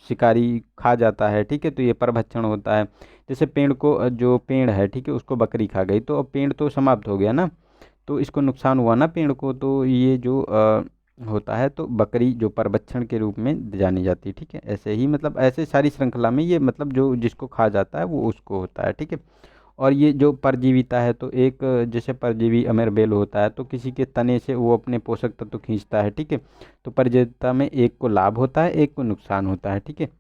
शिकारी खा जाता है। ठीक है, तो ये परभक्षण होता है। जैसे पेड़ को जो पेड़ है, ठीक है, उसको बकरी खा गई तो अब पेड़ तो समाप्त हो गया ना, तो इसको नुकसान हुआ ना पेड़ को, तो ये जो होता है तो बकरी जो परभक्षण के रूप में जानी जाती है। ठीक है, ऐसे ही मतलब ऐसे सारी श्रृंखला में ये मतलब जो जिसको खा जाता है वो उसको होता है। ठीक है, और ये जो परजीविता है तो एक जैसे परजीवी अमेरबेल होता है तो किसी के तने से वो अपने पोषक तत्व खींचता है। ठीक है, तो परजीविता में एक को लाभ होता है एक को नुकसान होता है। ठीक है,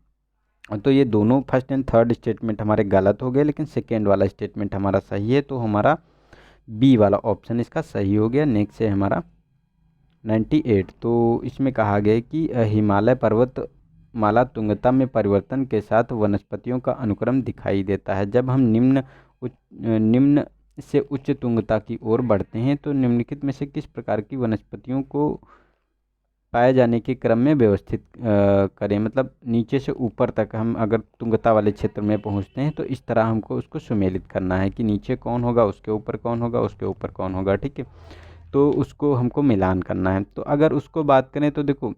तो ये दोनों फर्स्ट एंड थर्ड स्टेटमेंट हमारे गलत हो गए, लेकिन सेकेंड वाला स्टेटमेंट हमारा सही है, तो हमारा बी वाला ऑप्शन इसका सही हो गया। नेक्स्ट है हमारा 98, तो इसमें कहा गया है कि हिमालय पर्वत माला तुंगता में परिवर्तन के साथ वनस्पतियों का अनुक्रम दिखाई देता है। जब हम निम्न से उच्च तुंगता की ओर बढ़ते हैं तो निम्नलिखित में से किस प्रकार की वनस्पतियों को पाए जाने के क्रम में व्यवस्थित करें। मतलब नीचे से ऊपर तक हम अगर तुंगता वाले क्षेत्र में पहुंचते हैं तो इस तरह हमको उसको सुमेलित करना है कि नीचे कौन होगा, उसके ऊपर कौन होगा, उसके ऊपर कौन होगा। ठीक है, तो उसको हमको मिलान करना है। तो अगर उसको बात करें तो देखो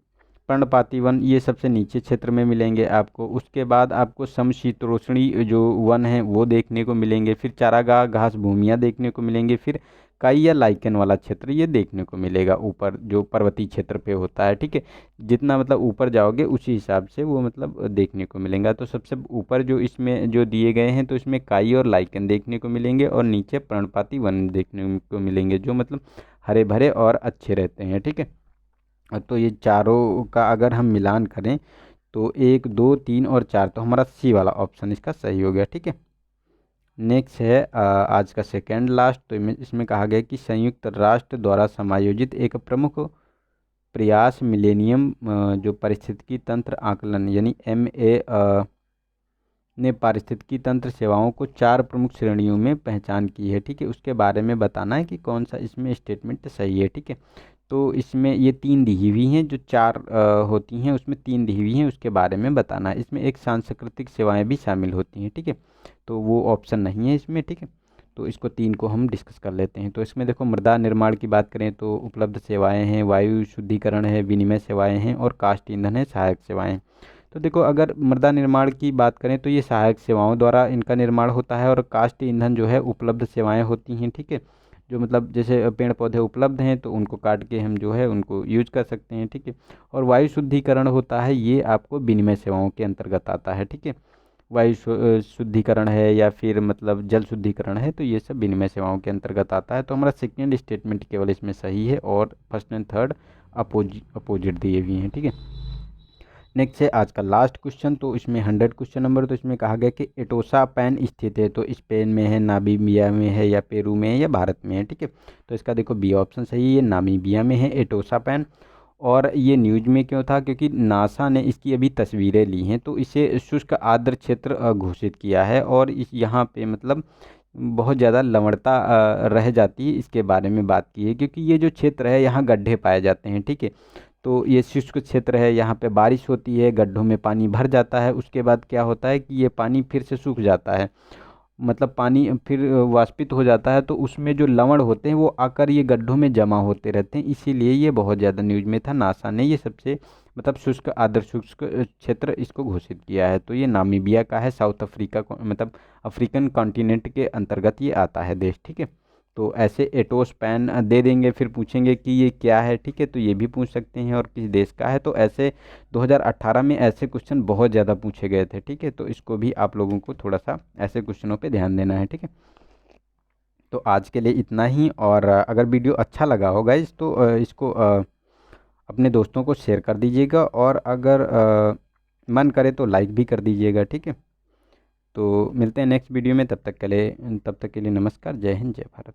पर्णपाती वन ये सबसे नीचे क्षेत्र में मिलेंगे आपको। उसके बाद आपको समशीतोष्णी जो वन है वो देखने को मिलेंगे, फिर चारागाह घास भूमियाँ देखने को मिलेंगे, फिर काई या लाइकेन वाला क्षेत्र ये देखने को मिलेगा ऊपर जो पर्वतीय क्षेत्र पे होता है। ठीक है, जितना मतलब ऊपर जाओगे उसी हिसाब से वो मतलब देखने को मिलेगा। तो सबसे ऊपर जो इसमें जो दिए गए हैं तो इसमें काई और लाइकेन देखने को मिलेंगे और नीचे पर्णपाती वन देखने को मिलेंगे जो मतलब हरे भरे और अच्छे रहते हैं। ठीक है, तो ये चारों का अगर हम मिलान करें तो 1 2 3 और 4, तो हमारा सी वाला ऑप्शन इसका सही हो गया। ठीक है, नेक्स्ट है आज का सेकेंड लास्ट, तो इसमें कहा गया कि संयुक्त राष्ट्र द्वारा समायोजित एक प्रमुख प्रयास मिलेनियम जो पारिस्थितिकी तंत्र आकलन यानी ने पारिस्थितिकी तंत्र सेवाओं को 4 प्रमुख श्रेणियों में पहचान की है। ठीक है, उसके बारे में बताना है कि कौन सा इसमें स्टेटमेंट सही है। ठीक है, तो इसमें ये 3 दी हुई हैं, जो 4 होती हैं उसमें 3 दी हुई हैं, उसके बारे में बताना है। इसमें एक सांस्कृतिक सेवाएं भी शामिल होती हैं। ठीक है, तो वो ऑप्शन नहीं है इसमें। ठीक है, तो इसको 3 को हम डिस्कस कर लेते हैं। तो इसमें देखो, मृदा निर्माण की बात करें तो उपलब्ध सेवाएं हैं, वायु शुद्धिकरण है, विनिमय सेवाएं हैं और काष्ठ ईंधन है, सहायक सेवाएं। तो देखो, अगर मृदा निर्माण की बात करें तो ये सहायक सेवाओं द्वारा इनका निर्माण होता है, और काष्ठ ईंधन जो है उपलब्ध सेवाएं होती हैं। ठीक है, जो मतलब जैसे पेड़ पौधे उपलब्ध हैं तो उनको काट के हम जो है उनको यूज कर सकते हैं। ठीक है, और वायु शुद्धिकरण होता है, ये आपको विनिमय सेवाओं के अंतर्गत आता है। ठीक है, वायु शुद्धिकरण है या फिर मतलब जल शुद्धिकरण है, तो ये सब विनिमय सेवाओं के अंतर्गत आता है। तो हमारा सेकेंड स्टेटमेंट केवल इसमें सही है, और फर्स्ट एंड थर्ड अपोजिट दिए हुए हैं। ठीक है, नेक्स्ट है आज का लास्ट क्वेश्चन। तो इसमें 100 क्वेश्चन नंबर। तो इसमें कहा गया कि एटोसा पैन स्थित है, तो स्पेन में है, नामीबिया में है, या पेरू में है, या भारत में है। ठीक है, तो इसका देखो बी ऑप्शन सही है, नामीबिया में है एटोसा पैन। और ये न्यूज में क्यों था, क्योंकि नासा ने इसकी अभी तस्वीरें ली हैं, तो इसे शुष्क आर्द्र क्षेत्र घोषित किया है, और इस यहाँ पे मतलब बहुत ज़्यादा लवणता रह जाती है, इसके बारे में बात की है। क्योंकि ये जो क्षेत्र है यहाँ गड्ढे पाए जाते हैं। ठीक है, तो ये शुष्क क्षेत्र है, यहाँ पे बारिश होती है, गड्ढों में पानी भर जाता है, उसके बाद क्या होता है कि ये पानी फिर से सूख जाता है, मतलब पानी फिर वाष्पित हो जाता है, तो उसमें जो लवण होते हैं वो आकर ये गड्ढों में जमा होते रहते हैं, इसीलिए ये बहुत ज़्यादा न्यूज में था। नासा ने ये सबसे मतलब शुष्क आर्द्र शुष्क क्षेत्र इसको घोषित किया है। तो ये नामीबिया का है, साउथ अफ्रीका को मतलब अफ्रीकन कॉन्टिनेंट के अंतर्गत ये आता है देश। ठीक है, तो ऐसे एटोस पैन दे देंगे, फिर पूछेंगे कि ये क्या है। ठीक है, तो ये भी पूछ सकते हैं, और किस देश का है। तो ऐसे 2018 में ऐसे क्वेश्चन बहुत ज़्यादा पूछे गए थे। ठीक है, तो इसको भी आप लोगों को थोड़ा सा ऐसे क्वेश्चनों पे ध्यान देना है। ठीक है, तो आज के लिए इतना ही। और अगर वीडियो अच्छा लगा होगा तो इसको अपने दोस्तों को शेयर कर दीजिएगा, और अगर मन करे तो लाइक भी कर दीजिएगा। ठीक है, तो मिलते हैं नेक्स्ट वीडियो में, तब तक के लिए नमस्कार, जय हिंद, जय भारत।